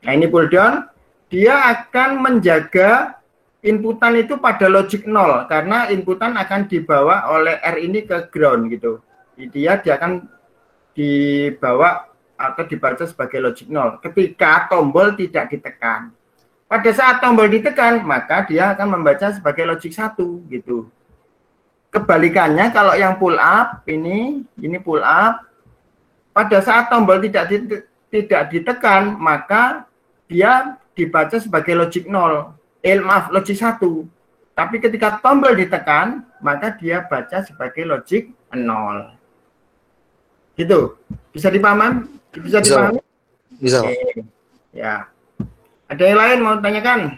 Nah, ini pull down, dia akan menjaga inputan itu pada logic 0 karena inputan akan dibawa oleh R ini ke ground gitu. Dia akan dibawa atau dibaca sebagai logic 0 ketika tombol tidak ditekan. Pada saat tombol ditekan, maka dia akan membaca sebagai logic 1 gitu. Kebalikannya kalau yang pull up ini pull up, pada saat tombol tidak ditekan, maka dia dibaca sebagai logic 0. Logic 1. Tapi ketika tombol ditekan, maka dia baca sebagai logic 0. Gitu. Bisa dipahami? Bisa dipahami? Bisa. Oke. Ya. Ada yang lain mau tanyakan?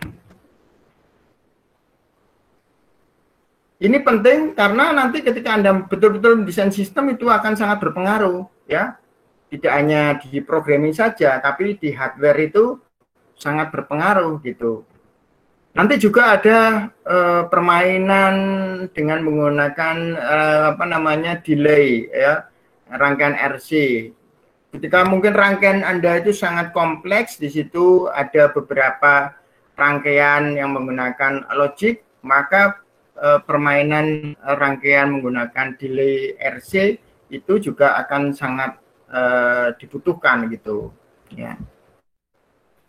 Ini penting karena nanti ketika Anda betul-betul desain sistem itu akan sangat berpengaruh, ya. Tidak hanya di programming saja, tapi di hardware itu sangat berpengaruh gitu. Nanti juga ada permainan dengan menggunakan delay ya, rangkaian RC. Ketika mungkin rangkaian Anda itu sangat kompleks, di situ ada beberapa rangkaian yang menggunakan logic, maka permainan rangkaian menggunakan delay RC itu juga akan sangat dibutuhkan gitu. Ya.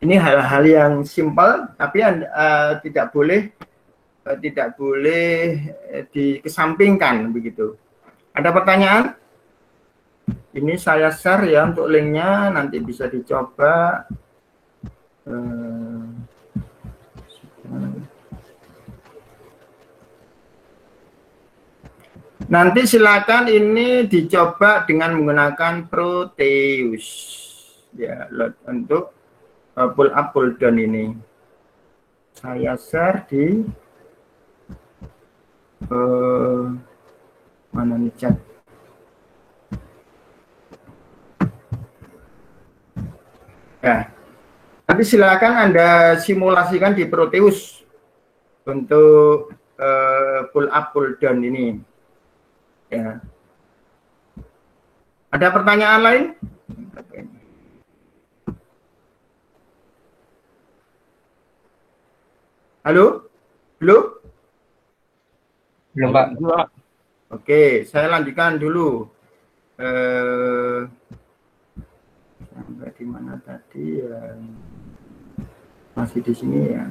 Ini hal-hal yang simpel, tapi tidak boleh dikesampingkan begitu. Ada pertanyaan? Ini saya share ya untuk linknya, nanti bisa dicoba. Nanti silakan ini dicoba dengan menggunakan Proteus ya untuk pull up pull down ini. Saya share di mana nih chat? Ya, nanti silakan Anda simulasikan di Proteus untuk pull up pull down ini. Ya. Ada pertanyaan lain? Halo? Belum? Belum, Pak. Oke, saya lanjutkan dulu. Sampai di mana tadi ya? Masih di sini ya.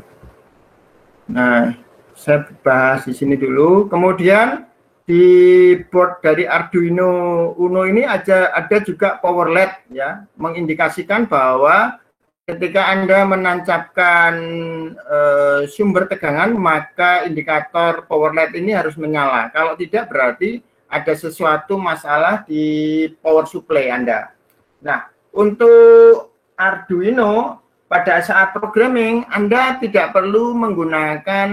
Nah, saya bahas di sini dulu. Kemudian di board dari Arduino Uno ini ada juga power LED ya, mengindikasikan bahwa ketika Anda menancapkan sumber tegangan, maka indikator power LED ini harus menyala. Kalau tidak, berarti ada sesuatu masalah di power supply Anda. Nah, untuk Arduino, pada saat programming, Anda tidak perlu menggunakan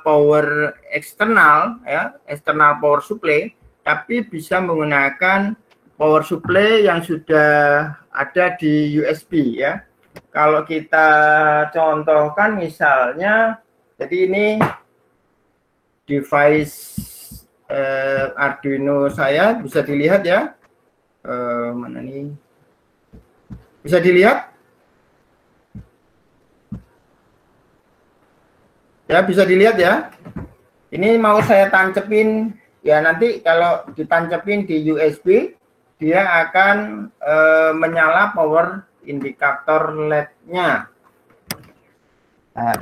power eksternal, ya, eksternal power supply, tapi bisa menggunakan power supply yang sudah ada di USB ya. Kalau kita contohkan misalnya, jadi ini device Arduino saya bisa dilihat ya. Mana nih? Bisa dilihat? Ya, bisa dilihat ya. Ini mau saya tancepin ya, nanti kalau ditancepin di USB dia akan menyala power indikator LED-nya. Nah,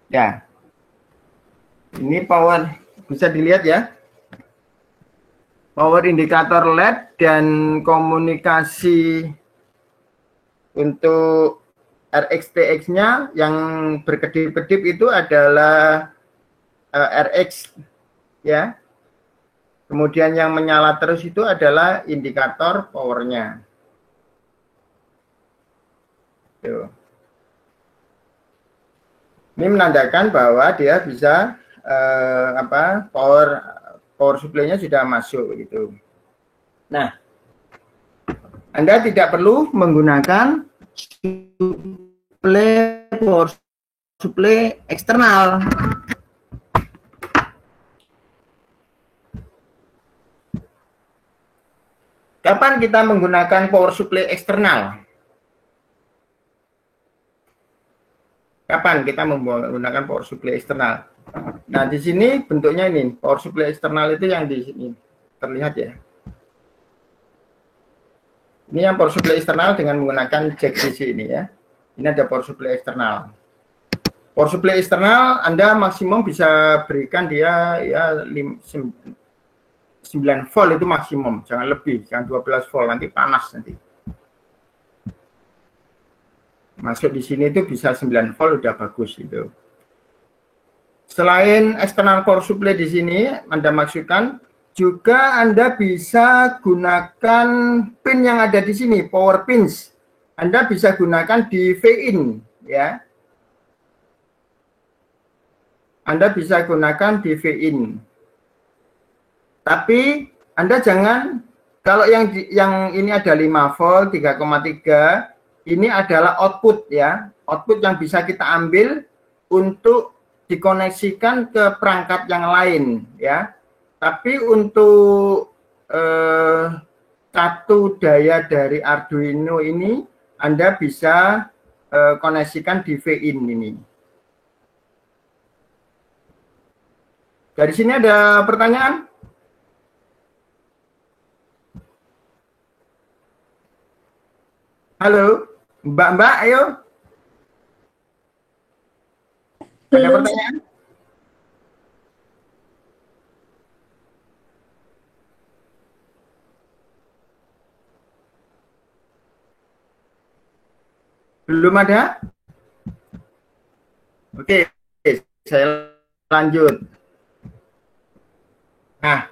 Ya, ini power, bisa dilihat ya. Power indikator LED dan komunikasi untuk RX-TX-nya yang berkedip-kedip itu adalah RX ya. Kemudian yang menyala terus itu adalah indikator powernya. Tuh. Ini menandakan bahwa dia bisa power supply-nya sudah masuk gitu. Nah, Anda tidak perlu menggunakan power supply eksternal. Kapan kita menggunakan power supply eksternal? Kapan kita menggunakan power supply eksternal? Nah, di sini bentuknya ini, power supply eksternal itu yang di sini terlihat ya. Ini yang power supply eksternal dengan menggunakan jack DC ini ya. Ini ada power supply eksternal. Power supply eksternal Anda maksimum bisa berikan dia ya 9 volt itu maksimum, jangan lebih, jangan 12 volt, nanti panas nanti. Masuk di sini itu bisa 9 volt udah bagus itu. Selain eksternal power supply di sini Anda masukkan, juga Anda bisa gunakan pin yang ada di sini, power pins. Anda bisa gunakan di V-in ya. Anda bisa gunakan di V-in. Tapi Anda jangan, kalau yang ini ada 5 volt 3,3, ini adalah output ya, output yang bisa kita ambil untuk dikoneksikan ke perangkat yang lain ya. Tapi untuk satu daya dari Arduino ini Anda bisa koneksikan di V-in ini. Dari sini ada pertanyaan? Halo, Mbak, ayo. Ada pertanyaan? Belum ada? Oke, saya lanjut. Nah,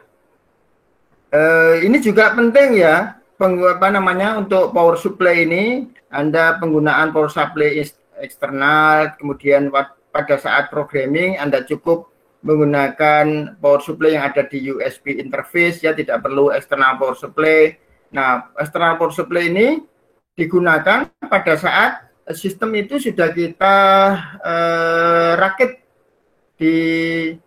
ini juga penting ya. Untuk power supply ini, Anda penggunaan power supply eksternal, kemudian pada saat programming Anda cukup menggunakan power supply yang ada di USB interface ya, tidak perlu eksternal power supply. Nah, eksternal power supply ini digunakan pada saat sistem itu sudah kita rakit di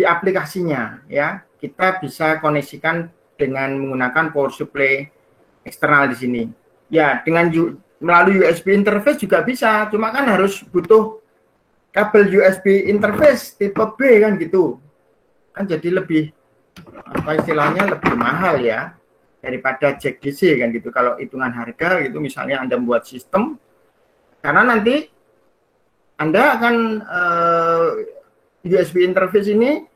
aplikasinya ya. Kita bisa koneksikan dengan menggunakan power supply eksternal di sini. Ya, dengan melalui USB interface juga bisa, cuma kan harus butuh kabel USB interface tipe B kan gitu. Kan jadi lebih apa istilahnya lebih mahal ya daripada jack DC kan gitu. Kalau hitungan harga gitu, misalnya Anda membuat sistem, karena nanti Anda akan USB interface ini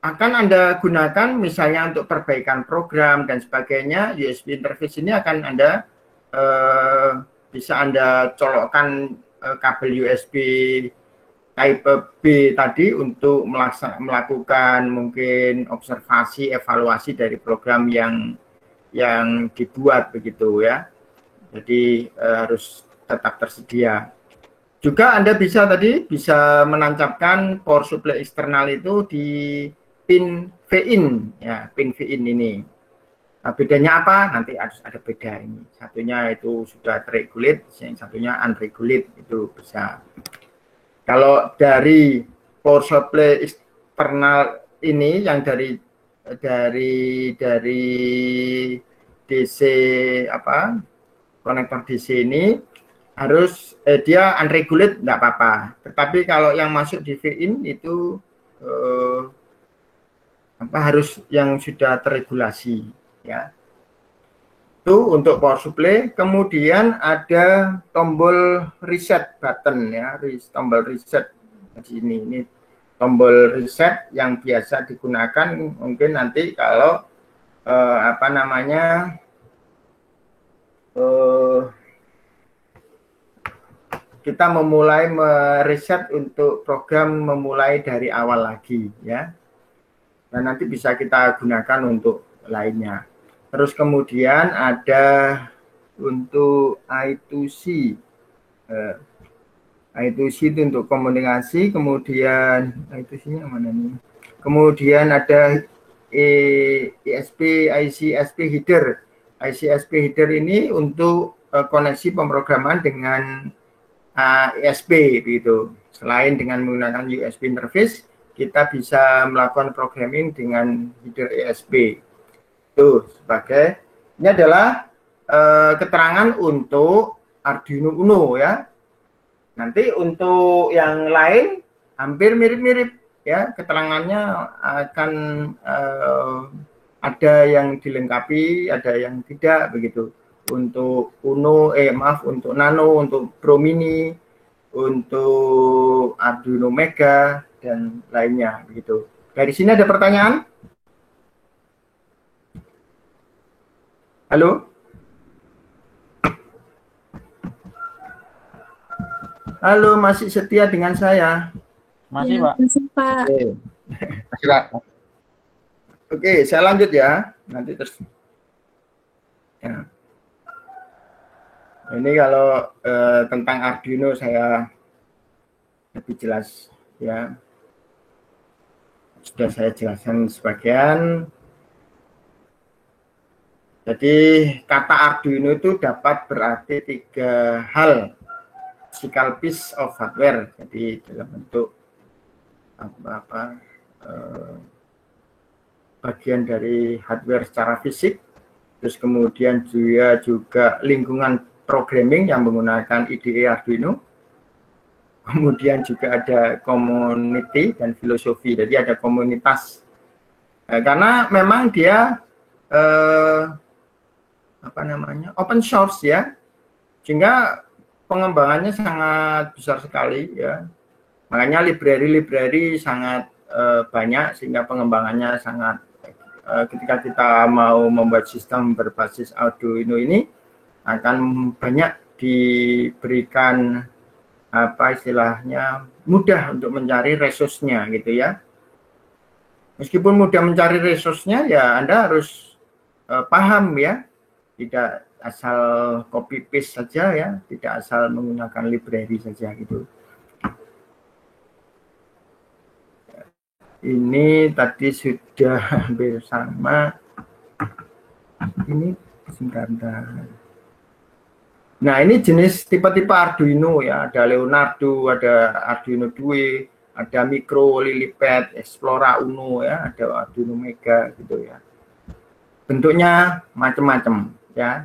akan Anda gunakan misalnya untuk perbaikan program dan sebagainya. USB interface ini akan Anda bisa Anda colokkan kabel USB Type B tadi untuk melakukan mungkin observasi, evaluasi dari program yang dibuat begitu ya. Jadi harus tetap tersedia. Juga Anda bisa menancapkan power supply eksternal itu di pin V-in ya, pin V-in ini. Nah, bedanya apa? Nanti harus ada beda ini. Satunya itu sudah regulate, yang satunya unregulate, itu bisa. Kalau dari power supply eksternal ini yang dari DC konektor DC ini harus dia unregulate enggak apa-apa. Tetapi kalau yang masuk di V-in itu harus yang sudah terregulasi ya. Itu untuk power supply. Kemudian ada tombol reset button ya, tombol reset di sini. Ini tombol reset yang biasa digunakan mungkin nanti kalau kita memulai mereset untuk program memulai dari awal lagi ya. Dan nanti bisa kita gunakan untuk lainnya. Terus kemudian ada untuk I2C. I2C itu untuk komunikasi, kemudian I2C-nya mana nih? Kemudian ada ICSP header. ICSP header ini untuk koneksi pemrograman dengan ISP begitu. Selain dengan menggunakan USB interface, kita bisa melakukan programming dengan header ISP. Itu sebagai ini adalah keterangan untuk Arduino Uno ya. Nanti untuk yang lain hampir mirip-mirip ya, keterangannya akan ada yang dilengkapi, ada yang tidak begitu. Untuk Uno, untuk Nano, untuk Pro Mini, untuk Arduino Mega dan lainnya begitu. Dari sini ada pertanyaan? Halo? Halo, masih setia dengan saya? Masih, Pak. Masih, Pak. Masih, Pak. Oke, saya lanjut ya. Nanti terus. Ya. Ini kalau tentang Arduino saya lebih jelas ya. Sudah saya jelaskan sebagian. Jadi kata Arduino itu dapat berarti 3 hal. Physical piece of hardware, jadi dalam bentuk bagian dari hardware secara fisik, terus kemudian juga lingkungan programming yang menggunakan IDE Arduino, kemudian juga ada community dan filosofi, jadi ada komunitas, karena memang dia open source ya, sehingga pengembangannya sangat besar sekali ya. Makanya library sangat banyak sehingga pengembangannya sangat ketika kita mau membuat sistem berbasis Arduino ini akan banyak diberikan istilahnya mudah untuk mencari resource-nya gitu ya. Meskipun mudah mencari resource-nya ya Anda harus paham ya. Tidak asal copy paste saja ya, tidak asal menggunakan library saja gitu. Ini tadi sudah bersama. Ini sebentar. Nah, ini jenis tipe-tipe Arduino ya, ada Leonardo, ada Arduino Due, ada Micro, Lilipad, Explora Uno ya, ada Arduino Mega gitu ya. Bentuknya macam-macam ya.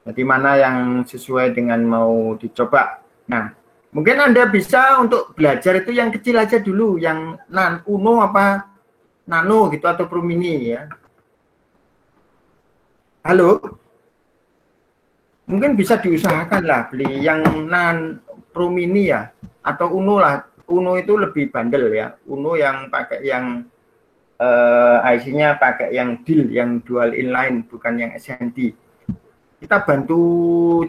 Jadi mana yang sesuai dengan mau dicoba. Nah, mungkin Anda bisa untuk belajar itu yang kecil aja dulu, yang Uno apa Nano gitu atau Pro Mini ya. Halo? Mungkin bisa diusahakan lah beli yang Pro Mini ya, atau Uno lah. Uno itu lebih bandel ya. Uno yang pakai yang IC-nya pakai yang DIL, yang dual inline, bukan yang SND. Kita bantu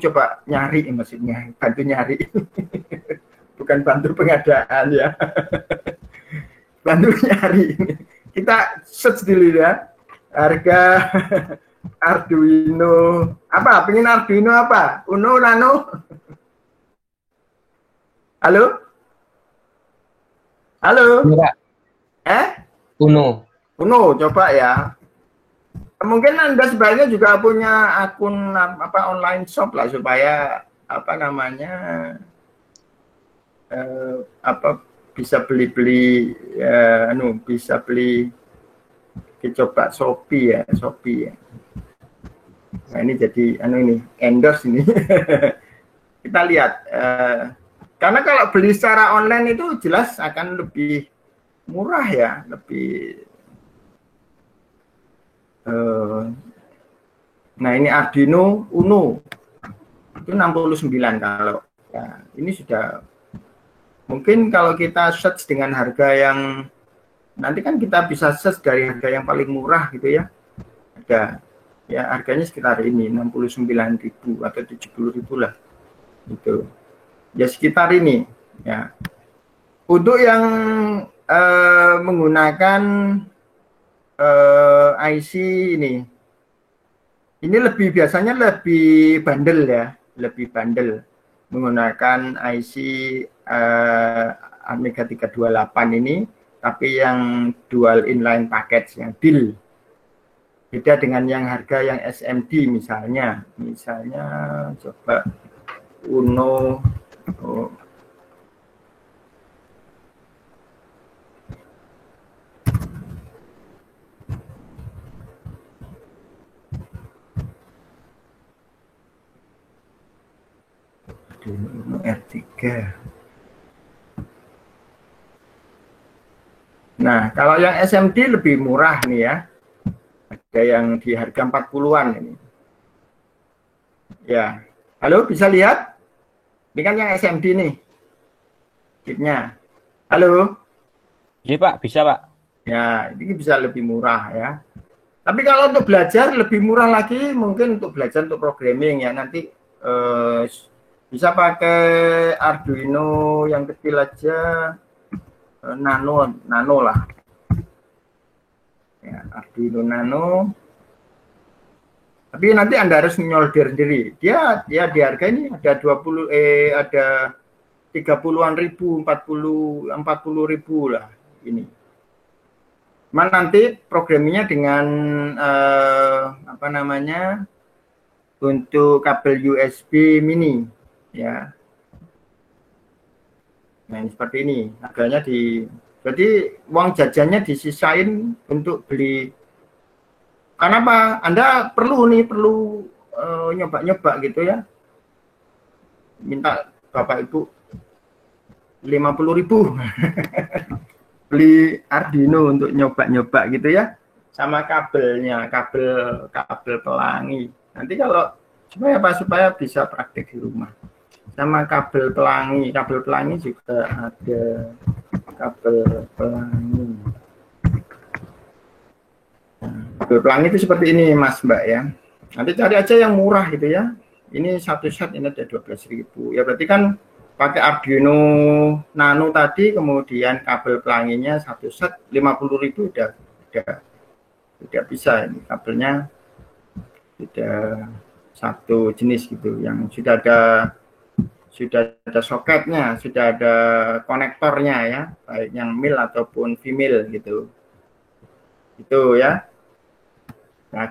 coba nyari maksudnya, bantu nyari. Bukan bantu pengadaan ya. Bantu nyari. Kita search dulu ya. Harga Arduino apa? Pengen Arduino apa? Uno, Nano? Halo? Halo? Uno. Uno, coba ya. Mungkin Anda sebenarnya juga punya akun online shop lah supaya bisa beli-beli bisa beli dicoba Shopee ya. Nah, ini jadi ini endorse ini. Kita lihat karena kalau beli secara online itu jelas akan lebih murah ya, lebih Nah, ini Arduino Uno. Itu 69 kalau. Ya, ini sudah mungkin kalau kita search dengan harga yang nanti kan kita bisa search dari harga yang paling murah gitu ya. Ada ya harganya sekitar ini 69.000 atau 70.000 lah. Gitu. Ya sekitar ini ya. Untuk yang menggunakan IC ini lebih biasanya lebih bandel ya, lebih bandel menggunakan IC Amiga 328 ini, tapi yang dual inline package yang DIL. Beda dengan yang harga yang SMD misalnya coba Uno R3. Nah, kalau yang SMD lebih murah nih ya. Ada yang di harga 40-an ini. Ya. Halo, bisa lihat? Ini kan yang SMD nih. Chipnya. Halo? Iya, Pak. Bisa, Pak. Ya, ini bisa lebih murah ya. Tapi kalau untuk belajar lebih murah lagi, mungkin untuk belajar untuk programming ya. Nanti bisa pakai Arduino yang kecil aja, nano lah. Ya, Arduino Nano. Tapi nanti Anda harus nyolder sendiri. Dia di harga ini ada 30-an ribu, 40 ribu lah ini. Cuman nanti programnya dengan untuk kabel USB mini ya. Nah, ini seperti ini. Harganya jadi uang jajannya disisain untuk beli. Karena apa? Anda perlu nyoba-nyoba gitu ya. Minta Bapak Ibu 50.000 beli Arduino untuk nyoba-nyoba gitu ya. Sama kabelnya, kabel pelangi. Nanti kalau supaya bisa praktek di rumah. Sama kabel pelangi juga ada kabel pelangi. Kabel pelangi itu seperti ini Mas Mbak ya. Nanti cari aja yang murah gitu ya. Ini satu set ini ada 12.000. Ya berarti kan pakai Arduino Nano tadi, kemudian kabel pelanginya satu set 50.000 udah bisa ini kabelnya sudah satu jenis gitu yang sudah ada soketnya, sudah ada konektornya ya, baik yang male ataupun female gitu. Itu ya. Nah,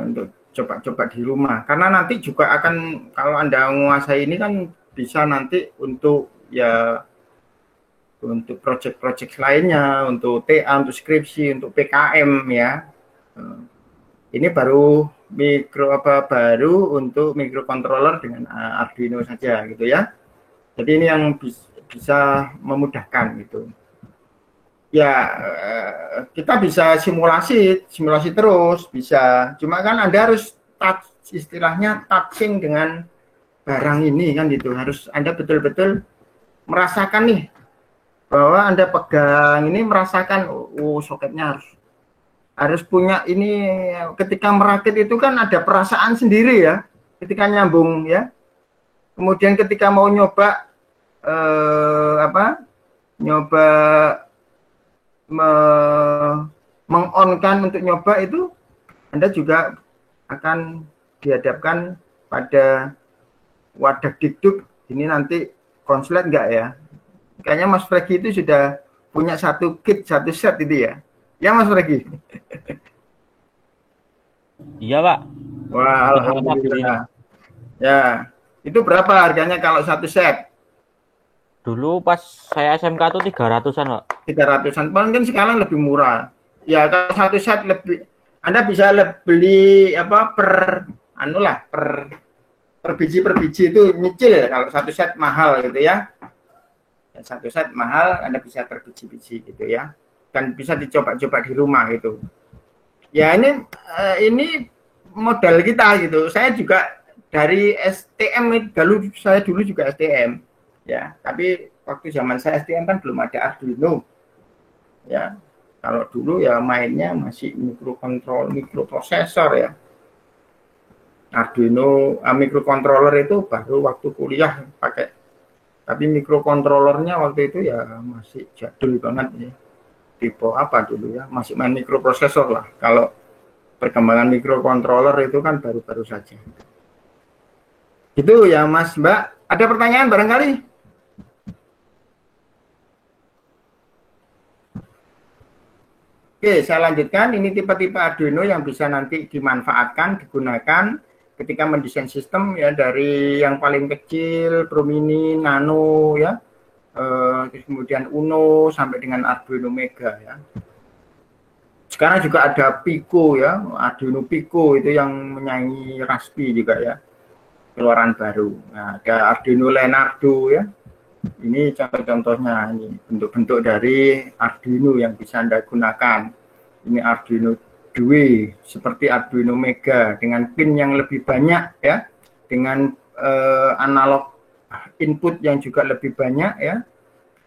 untuk coba-coba di rumah. Karena nanti juga akan kalau Anda menguasai ini kan bisa nanti untuk proyek-proyek lainnya, untuk TA, untuk skripsi, untuk PKM ya. Ini baru untuk microcontroller dengan Arduino saja gitu ya. Jadi ini yang bisa memudahkan gitu. Ya kita bisa simulasi terus bisa. Cuma kan Anda harus istilahnya touching dengan barang ini kan gitu. Harus Anda betul-betul merasakan nih bahwa Anda pegang ini, merasakan soketnya harus punya ini. Ketika merakit itu kan ada perasaan sendiri ya ketika nyambung ya. Kemudian ketika mau nyoba mengonkan untuk nyoba itu, Anda juga akan dihadapkan pada wadah dikduk. Ini nanti konslet enggak ya? Kayaknya Mas Fregi itu sudah punya satu kit, satu set itu ya. Ya Mas Fregi. Iya, Pak. Wah, alhamdulillah. Ya, itu berapa harganya kalau satu set? Dulu pas saya SMK tuh 300-an, Pak. 300-an. Mungkin sekarang lebih murah. Ya, kalau satu set lebih, Anda bisa beli per biji itu nyicil. Kalau satu set mahal gitu ya. Satu set mahal, Anda bisa per biji-biji gitu ya. Dan bisa dicoba-coba di rumah gitu. Ya ini modal kita gitu. Saya juga dari STM saya dulu juga STM ya, tapi waktu zaman saya STM kan belum ada Arduino ya. Kalau dulu ya mainnya masih mikroprosesor ya. Arduino microcontroller itu baru waktu kuliah pakai, tapi microcontrollernya waktu itu ya masih jadul banget ya. Tipe apa dulu ya, masih main mikroprosesor lah. Kalau perkembangan microcontroller itu kan baru-baru saja. Itu ya Mas Mbak. Ada pertanyaan barangkali? Oke, saya lanjutkan. Ini tipe-tipe Arduino yang bisa nanti dimanfaatkan, digunakan ketika mendesain sistem ya, dari yang paling kecil, Pro Mini, Nano ya, kemudian Uno sampai dengan Arduino Mega ya. Sekarang juga ada Pico ya, Arduino Pico itu yang menyaingi Raspi juga ya, keluaran baru. Nah, ada Arduino Leonardo ya. Ini contoh-contohnya, ini bentuk-bentuk dari Arduino yang bisa Anda gunakan. Ini Arduino Due seperti Arduino Mega dengan pin yang lebih banyak ya, dengan analog input yang juga lebih banyak ya.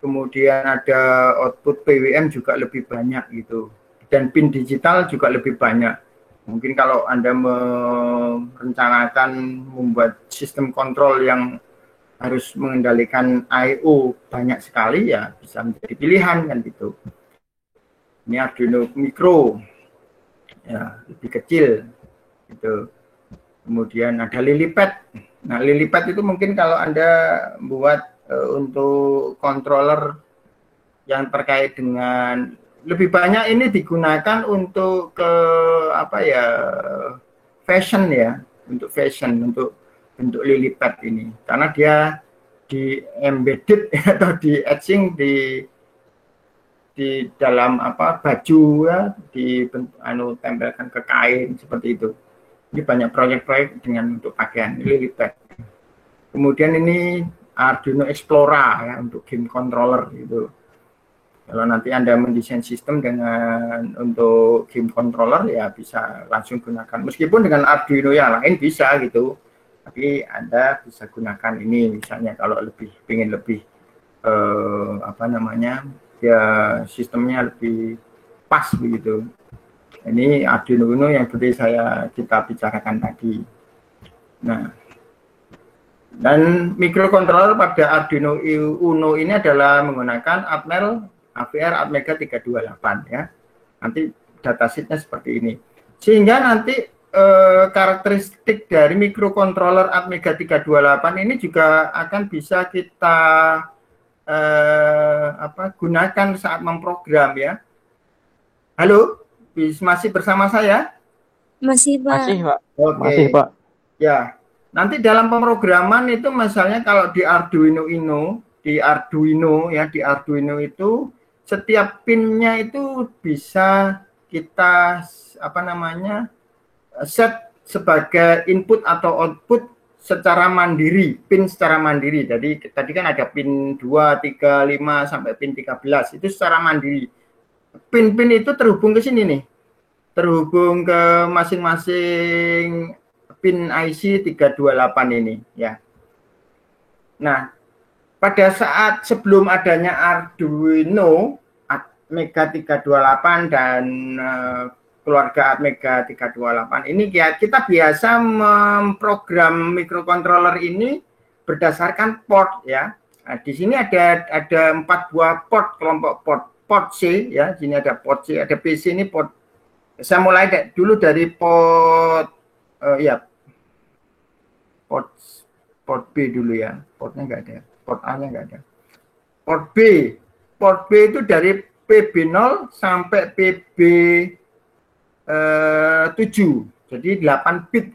Kemudian ada output PWM juga lebih banyak gitu. Dan pin digital juga lebih banyak. Mungkin kalau Anda merencanakan membuat sistem kontrol yang harus mengendalikan I/O banyak sekali ya, bisa menjadi pilihan kan gitu. Ini Arduino Micro ya, lebih kecil gitu. Kemudian ada Lilipad. Nah, Lilipad itu mungkin kalau Anda buat untuk controller yang terkait dengan, lebih banyak ini digunakan untuk ke apa ya, fashion ya, untuk fashion, untuk bentuk Lilipad ini, karena dia di embedded atau di etching di dalam apa, baju ya, tempelkan ke kain seperti itu. Ini banyak proyek-proyek dengan untuk pakaian Lilipad. Kemudian ini Arduino Explora ya, untuk game controller gitu. Kalau nanti Anda mendesain sistem dengan untuk game controller ya bisa langsung gunakan. Meskipun dengan Arduino yang lain bisa gitu, tapi Anda bisa gunakan ini misalnya kalau ingin lebih apa namanya ya, sistemnya lebih pas begitu. Ini Arduino Uno yang seperti kita bicarakan tadi. Nah, dan microcontroller pada Arduino Uno ini adalah menggunakan Atmel AVR Atmega 328 ya. Nanti datasheetnya seperti ini. Sehingga nanti karakteristik dari microcontroller Atmega 328 ini juga akan bisa kita gunakan saat memprogram ya. Halo, masih bersama saya? Masih, Pak. Masih, Pak. Oke. Masih, Pak. Ya. Nanti dalam pemrograman itu misalnya kalau di Arduino itu setiap pinnya itu bisa kita set sebagai input atau output secara mandiri, pin secara mandiri. Jadi tadi kan ada pin 2, 3, 5 sampai pin 13 itu secara mandiri. Pin-pin itu terhubung ke sini nih. Terhubung ke masing-masing pin IC 328 ini ya. Nah, pada saat sebelum adanya Arduino Atmega 328 dan keluarga Atmega 328 ini kita biasa memprogram microcontroller ini berdasarkan port ya. Nah, di sini ada 4 buah port, kelompok port C ya. Sini ada port C, ada PC ini port. Saya mulai dulu dari port port B dulu ya. Portnya enggak ada. Port A-nya enggak ada. Port B. Port B itu dari PB0 sampai PB7. Jadi 8 bit.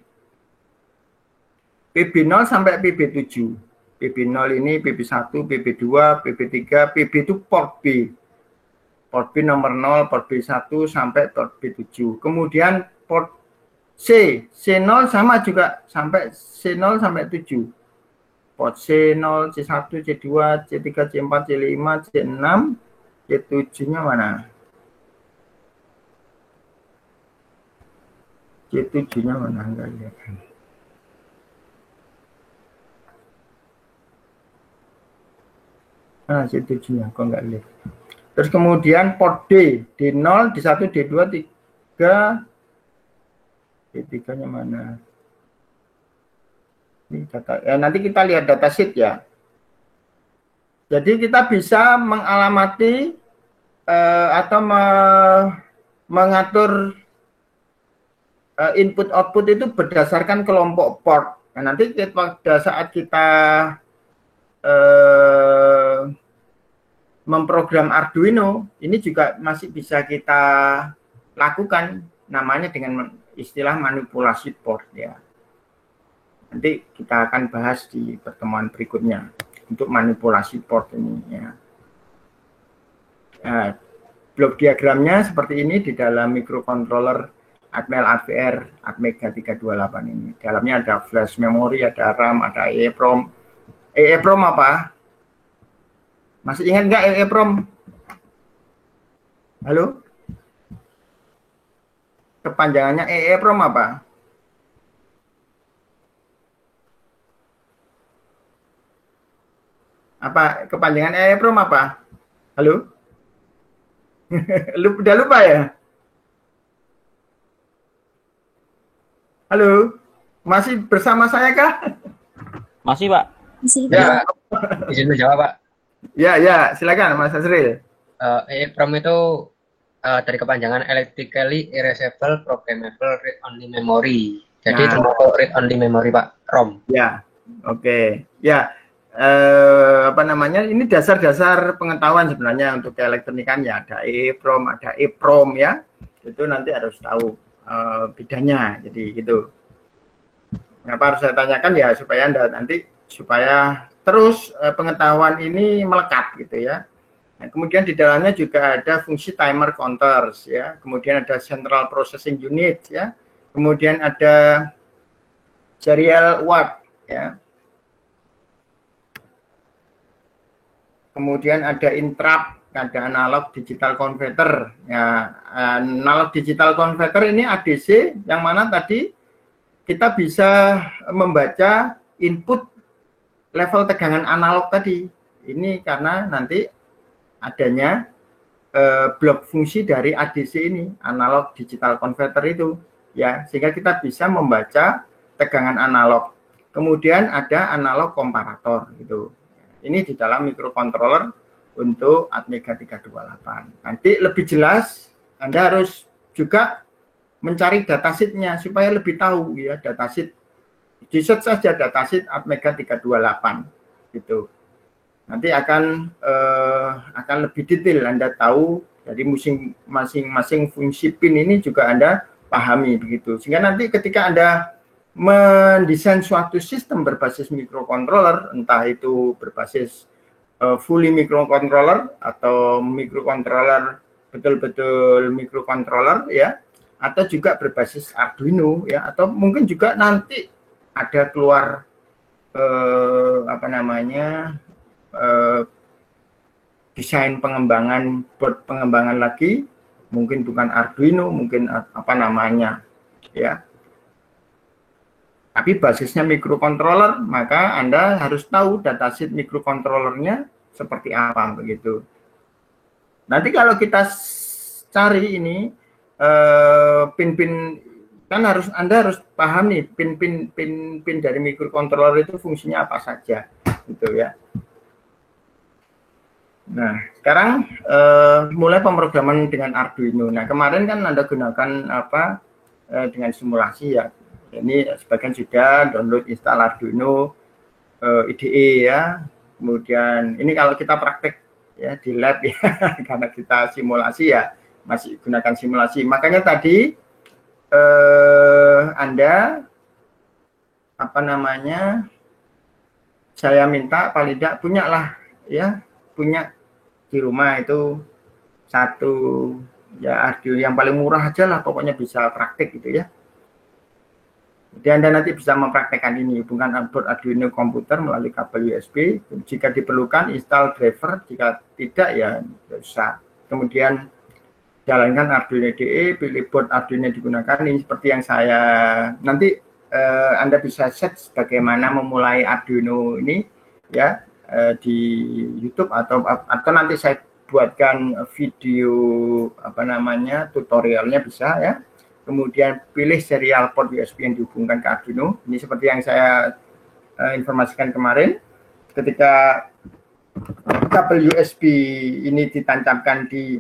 PB0 sampai PB7. PB0 ini PB1, PB2, PB3, PB itu port B. Port B nomor 0, port B1 sampai port B7. Kemudian port C0 sama juga sampai C0 sampai 7. Port C0, C1, C2, C3, C4, C5, C6, C7-nya mana? C7-nya mana enggak lihat. Nah, C7-nya kok enggak lihat. Terus kemudian port D, D0, D1, D2, D3. D3-nya mana? Ini data. Ya, nanti kita lihat datasheet ya. Jadi kita bisa mengalamati atau mengatur input output itu berdasarkan kelompok port. Nah, nanti pada saat kita memprogram Arduino, ini juga masih bisa kita lakukan, namanya dengan istilah manipulasi port ya. Nanti kita akan bahas di pertemuan berikutnya untuk manipulasi port ini ya. Nah, blok diagramnya seperti ini di dalam microcontroller Atmel AVR Atmega 328 ini. Dalamnya ada flash memory, ada RAM, ada EEPROM. EEPROM apa? Masih ingat nggak EEPROM? Halo? Kepanjangannya EEPROM apa? Apa kepanjangan EEPROM apa? Halo? Udah lupa ya? Halo? Masih bersama saya kah? Masih, Pak. Masih, Ya. Pak. Izin menjawab, Pak. Ya, silakan Mas Azril. EEPROM itu dari kepanjangan Electrically Erasable Programmable Read-Only Memory. Jadi termasuk read-only memory, Pak, ROM. Ya, oke. Ya, apa namanya? Ini dasar-dasar pengetahuan sebenarnya untuk keelektronikan ya. Ada EEPROM, ada EEPROM ya. Itu nanti harus tahu bedanya. Jadi gitu. Kenapa harus saya tanyakan ya supaya Anda nanti supaya terus pengetahuan ini melekat gitu ya. Nah, kemudian di dalamnya juga ada fungsi timer counters ya. Kemudian ada central processing unit ya. Kemudian ada serial watt ya. Kemudian ada interrupt, ada analog digital converter. Ya, analog digital converter ini ADC yang mana tadi kita bisa membaca input level tegangan analog tadi. Ini karena nanti adanya blok fungsi dari ADC ini, analog digital converter itu. Ya, sehingga kita bisa membaca tegangan analog. Kemudian ada analog komparator gitu. Ini di dalam microcontroller untuk Atmega 328. Nanti lebih jelas Anda harus juga mencari datasheet-nya supaya lebih tahu ya datasheet. Di search saja datasheet Atmega 328 gitu. Nanti akan lebih detail Anda tahu jadi masing-masing fungsi pin ini juga Anda pahami begitu. Sehingga nanti ketika Anda mendesain suatu sistem berbasis microcontroller, entah itu berbasis fully microcontroller atau microcontroller betul-betul microcontroller ya, atau juga berbasis Arduino ya, atau mungkin juga nanti ada keluar desain pengembangan board pengembangan lagi, mungkin bukan Arduino, mungkin apa namanya ya. Tapi basisnya microcontroller, maka Anda harus tahu datasheet microcontrollernya seperti apa begitu. Nanti kalau kita cari ini pin-pin kan Anda harus paham nih pin dari microcontroller itu fungsinya apa saja gitu ya. Nah, sekarang mulai pemrograman dengan Arduino. Nah, kemarin kan Anda gunakan dengan simulasi ya. Ini sebagian sudah download install Arduino IDE ya. Kemudian ini kalau kita praktek ya di lab ya karena kita simulasi ya masih gunakan simulasi. Makanya tadi Anda saya minta paling tidak punya di rumah itu satu ya Arduino yang paling murah aja lah, pokoknya bisa praktek gitu ya. Jadi Anda nanti bisa mempraktekkan ini, hubungkan board Arduino komputer melalui kabel USB. Jika diperlukan install driver, jika tidak ya tidak usah. Kemudian jalankan Arduino IDE, pilih board Arduino yang digunakan. Ini seperti yang saya nanti Anda bisa set bagaimana memulai Arduino ini ya di YouTube atau nanti saya buatkan video tutorialnya bisa ya. Kemudian pilih serial port USB yang dihubungkan ke Arduino. Ini seperti yang saya informasikan kemarin. Ketika kabel USB ini ditancapkan di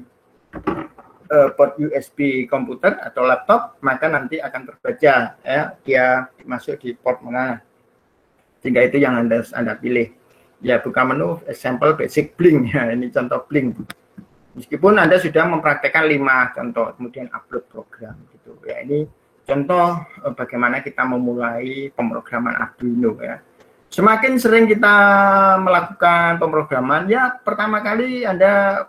port USB komputer atau laptop, maka nanti akan terbaca ya dia masuk di port mana. Sehingga itu yang Anda pilih. Ya, buka menu example basic blink ya, ini contoh blink. Meskipun Anda sudah mempraktekkan 5 contoh, kemudian upload program gitu. Ya, ini contoh bagaimana kita memulai pemrograman Arduino ya. Semakin sering kita melakukan pemrograman, ya pertama kali Anda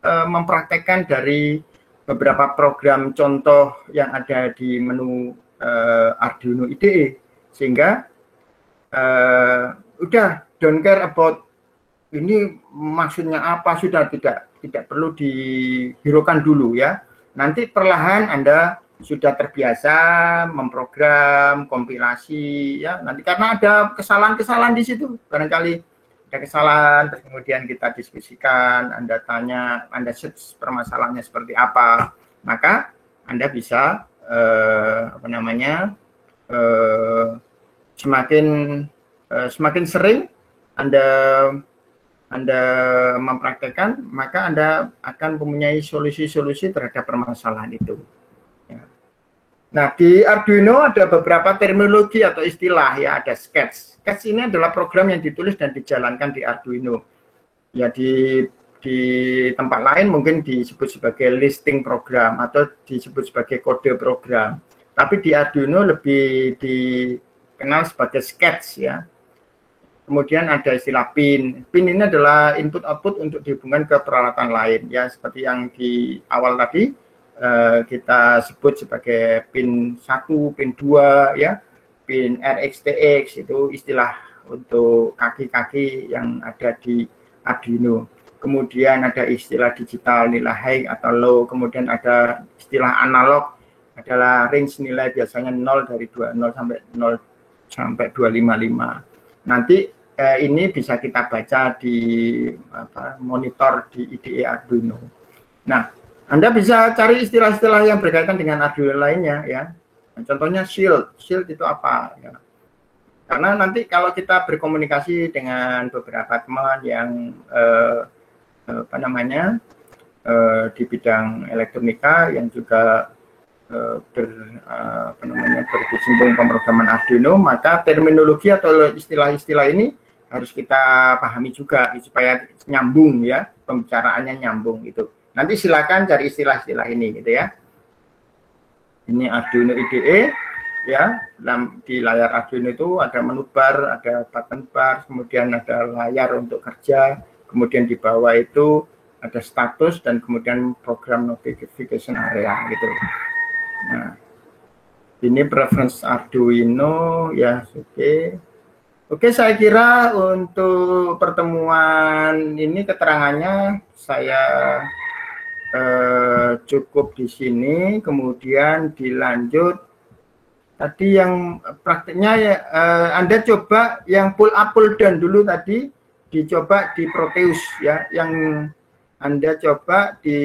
mempraktekkan dari beberapa program contoh yang ada di menu Arduino IDE, sehingga udah don't care about ini maksudnya apa, sudah tidak perlu dihiraukan dulu ya. Nanti perlahan Anda sudah terbiasa memprogram, kompilasi ya. Nanti karena ada kesalahan-kesalahan di situ, barangkali ada kesalahan, terus kemudian kita diskusikan, Anda tanya, Anda search permasalahannya seperti apa, maka Anda bisa semakin sering Anda mempraktekkan, maka Anda akan mempunyai solusi-solusi terhadap permasalahan itu. Ya. Nah, di Arduino ada beberapa terminologi atau istilah ya, ada sketch. Sketch ini adalah program yang ditulis dan dijalankan di Arduino. Ya, di tempat lain mungkin disebut sebagai listing program atau disebut sebagai kode program. Tapi di Arduino lebih dikenal sebagai sketch ya. Kemudian ada istilah pin. Pin ini adalah input-output untuk dihubungkan ke peralatan lain ya, seperti yang di awal tadi kita sebut sebagai pin 1, pin 2 ya. Pin RxTx itu istilah untuk kaki-kaki yang ada di Arduino. Kemudian ada istilah digital nilai high atau low, kemudian ada istilah analog adalah range nilai biasanya 0 dari 20 sampai 0 sampai 255. Nanti ini bisa kita baca di monitor di IDE Arduino. Nah, Anda bisa cari istilah-istilah yang berkaitan dengan Arduino lainnya ya. Contohnya shield itu apa? Ya. Karena nanti kalau kita berkomunikasi dengan beberapa teman yang di bidang elektronika yang juga berkecimpung pemrograman Arduino, maka terminologi atau istilah-istilah ini harus kita pahami juga supaya nyambung ya, pembicaraannya nyambung gitu. Nanti silakan cari istilah-istilah ini gitu ya. Ini Arduino IDE ya, di layar Arduino itu ada menu bar, ada button bar, kemudian ada layar untuk kerja, kemudian di bawah itu ada status dan kemudian program notification area gitu. Nah, ini preference Arduino ya, oke, saya kira untuk pertemuan ini keterangannya saya cukup di sini, kemudian dilanjut tadi yang praktiknya ya, Anda coba yang pull up pull down dulu tadi, dicoba di Proteus ya, yang Anda coba di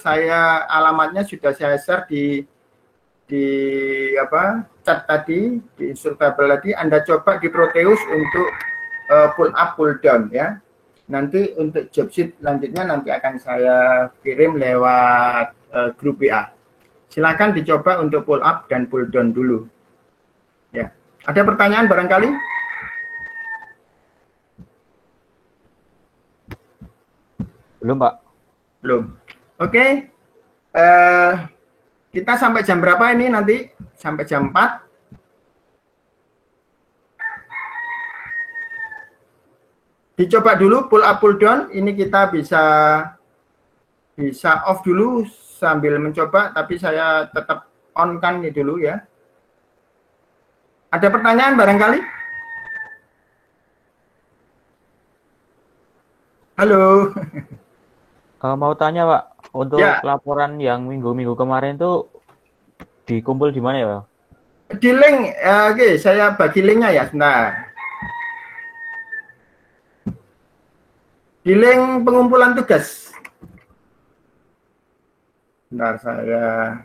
saya alamatnya sudah saya share di chat tadi, di instructable tadi, Anda coba di Proteus untuk pull up pull down ya. Nanti untuk job sheet selanjutnya nanti akan saya kirim lewat grup WA. Silakan dicoba untuk pull up dan pull down dulu. Ya. Ada pertanyaan barangkali? Belum, Pak. Belum. Oke. Kita sampai jam berapa ini nanti? Sampai jam 4. Dicoba dulu pull up pull down, ini kita bisa off dulu sambil mencoba, tapi saya tetap on kan ini dulu ya. Ada pertanyaan barangkali? Halo. Mau tanya Pak, untuk Ya. laporan yang minggu-minggu kemarin tuh dikumpul di mana ya Pak? Di link, oke, saya bagi linknya ya, sebentar. Di link pengumpulan tugas. Bentar saya.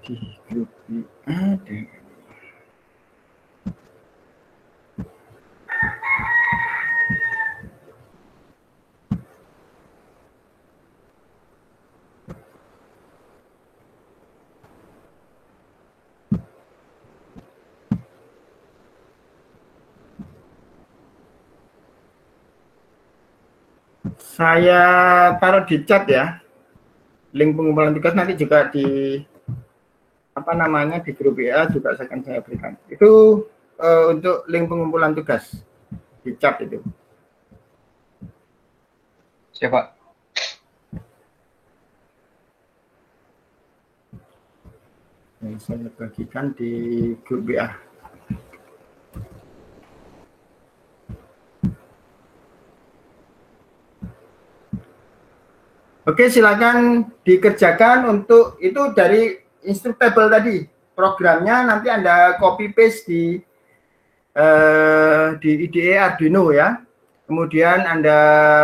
Di grup ada. Saya taruh di chat ya. Link pengumpulan tugas nanti juga di apa namanya di grup WA juga akan saya berikan. Itu untuk link pengumpulan tugas di chat itu. Siapa? Yang saya bagikan di grup WA. Oke, silakan dikerjakan untuk itu dari instructable tadi. Programnya nanti Anda copy paste di IDE Arduino ya. Kemudian Anda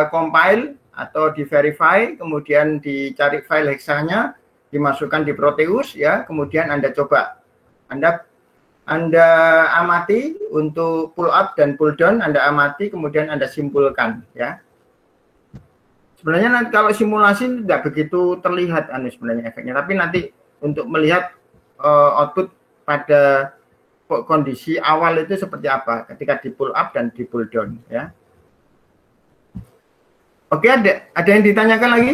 compile atau di verify, kemudian dicari file hexanya, dimasukkan di Proteus ya. Kemudian Anda coba. Anda amati untuk pull up dan pull down, Anda amati kemudian Anda simpulkan ya. Sebenarnya nanti kalau simulasi tidak begitu terlihat sebenarnya efeknya, tapi nanti untuk melihat output pada kondisi awal itu seperti apa ketika di pull up dan di pull down ya. Oke, ada yang ditanyakan lagi?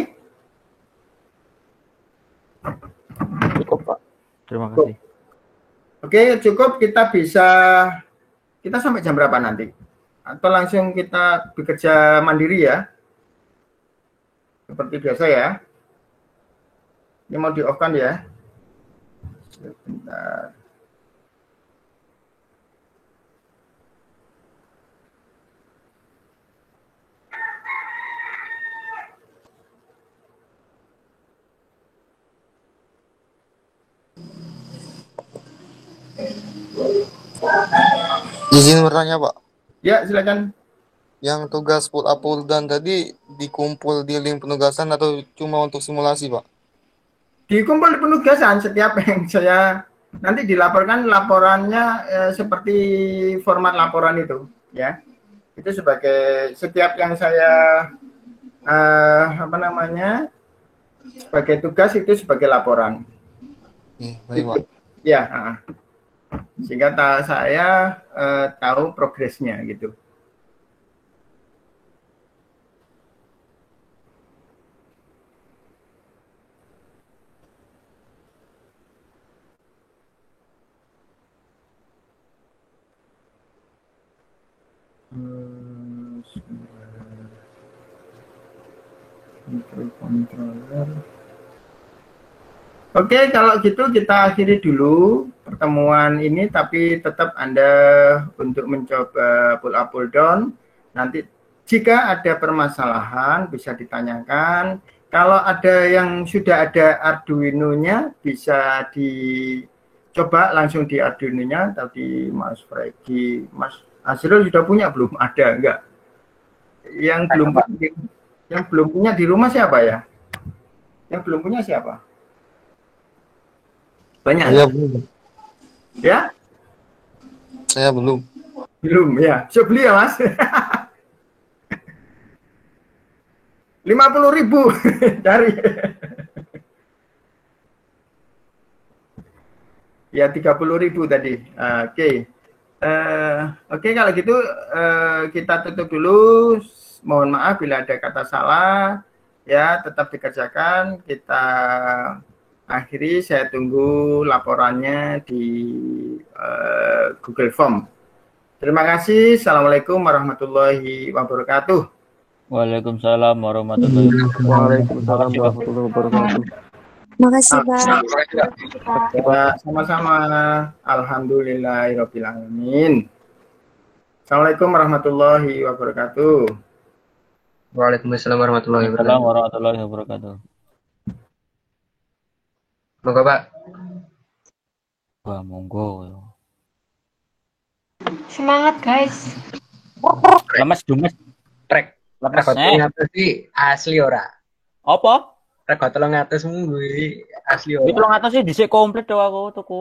Cukup Pak. Terima kasih. Oke, cukup. Kita sampai jam berapa nanti? Atau langsung kita bekerja mandiri ya? Seperti biasa ya. Ini mau di-off-kan ya. Sebentar. Izin bertanya Pak, Ya, silakan. yang tugas pull up pull down tadi dikumpul di link penugasan atau cuma untuk simulasi Pak? Dikumpul di penugasan setiap yang saya nanti dilaporkan laporannya seperti format laporan itu ya. Itu sebagai setiap yang saya sebagai tugas itu sebagai laporan. Baik Pak. Ya, sehingga saya tahu progresnya gitu. Microcontroller. Oke, kalau gitu kita akhiri dulu pertemuan ini, tapi tetap Anda untuk mencoba pull up pull down. Nanti jika ada permasalahan bisa ditanyakan. Kalau ada yang sudah ada Arduino-nya bisa dicoba langsung di Arduino-nya, tadi Mas Fregi, Mas Azrul sudah punya belum? Ada enggak? Yang belum punya di rumah siapa ya? Yang belum punya siapa? Banyak. Saya belum. Ya? Saya belum. Belum ya. Saya beli ya Mas. 50.000 dari. Ya 30.000 tadi. Oke. Oke, kalau gitu kita tutup dulu. Mohon maaf bila ada kata salah. Ya, tetap dikerjakan. Kita akhiri. Saya tunggu laporannya di Google Form. Terima kasih. Assalamualaikum warahmatullahi wabarakatuh. Waalaikumsalam warahmatullahi wabarakatuh. Waalaikumsalam warahmatullahi wabarakatuh. Makasih, Pak. Ya, sama-sama. Alhamdulillahirabbil alamin. Assalamualaikum warahmatullahi wabarakatuh. Waalaikumsalam warahmatullahi Waalaikumsalam wabarakatuh. warahmatullahi wabarakatuh. Monggo, Pak. Wah, monggo. Semangat guys. Lemes dumes. Trek. Lemes. Rego 300 iki asli ora? Apa? Rego 300 munggu iki asli ora? Itu lo ngatas sih dhisik komplit do aku tuku.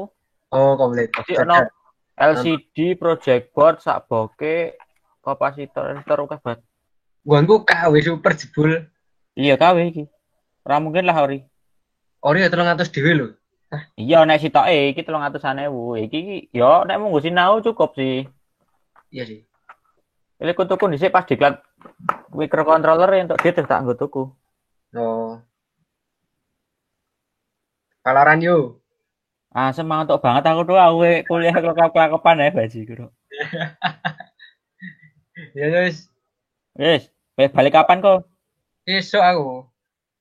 Oh, komplit. Jadi ono LCD, project board, sak boke, kapasitor akeh banget. Gua KW super jebul. Iya KW iki. Ora mungkin lah ori. Ori ya 300 dhewe lho. Iya nek sitoke iki 300.000. Iki yo nek munggo sinau cukup sih. Iya sih. Ini ku tuku dhisik pas diklat microcontroller entuk dia terus tak nggo tuku. Oh. Kalaran yo. Ah semangat tok banget aku tuh aku kuliah kelakep-kelakepan ya baji bro. Ya guys, Wis, balik kapan kok? esuk aku.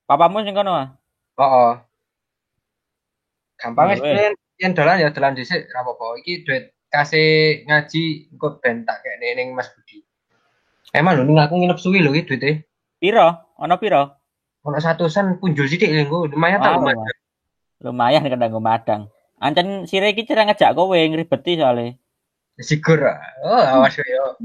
Papamu sing kono ah? Oh. Gampang Wis. wis yen dolan ya dolan dhisik ora apa-apa. Iki duit kasih ngaji engko ben tak kene ning Mas Budi. Emang lho ning aku nginep suwi lho iki duite. Piro? Ono piro? Ono 100-an punjul sithik lho engko lumayan tak Wah, lumayan. lumayan kan nggo madang. Ancen sire iki cara ngejak kowe ngribeti soalnya. Sigur. Oh, awas yo.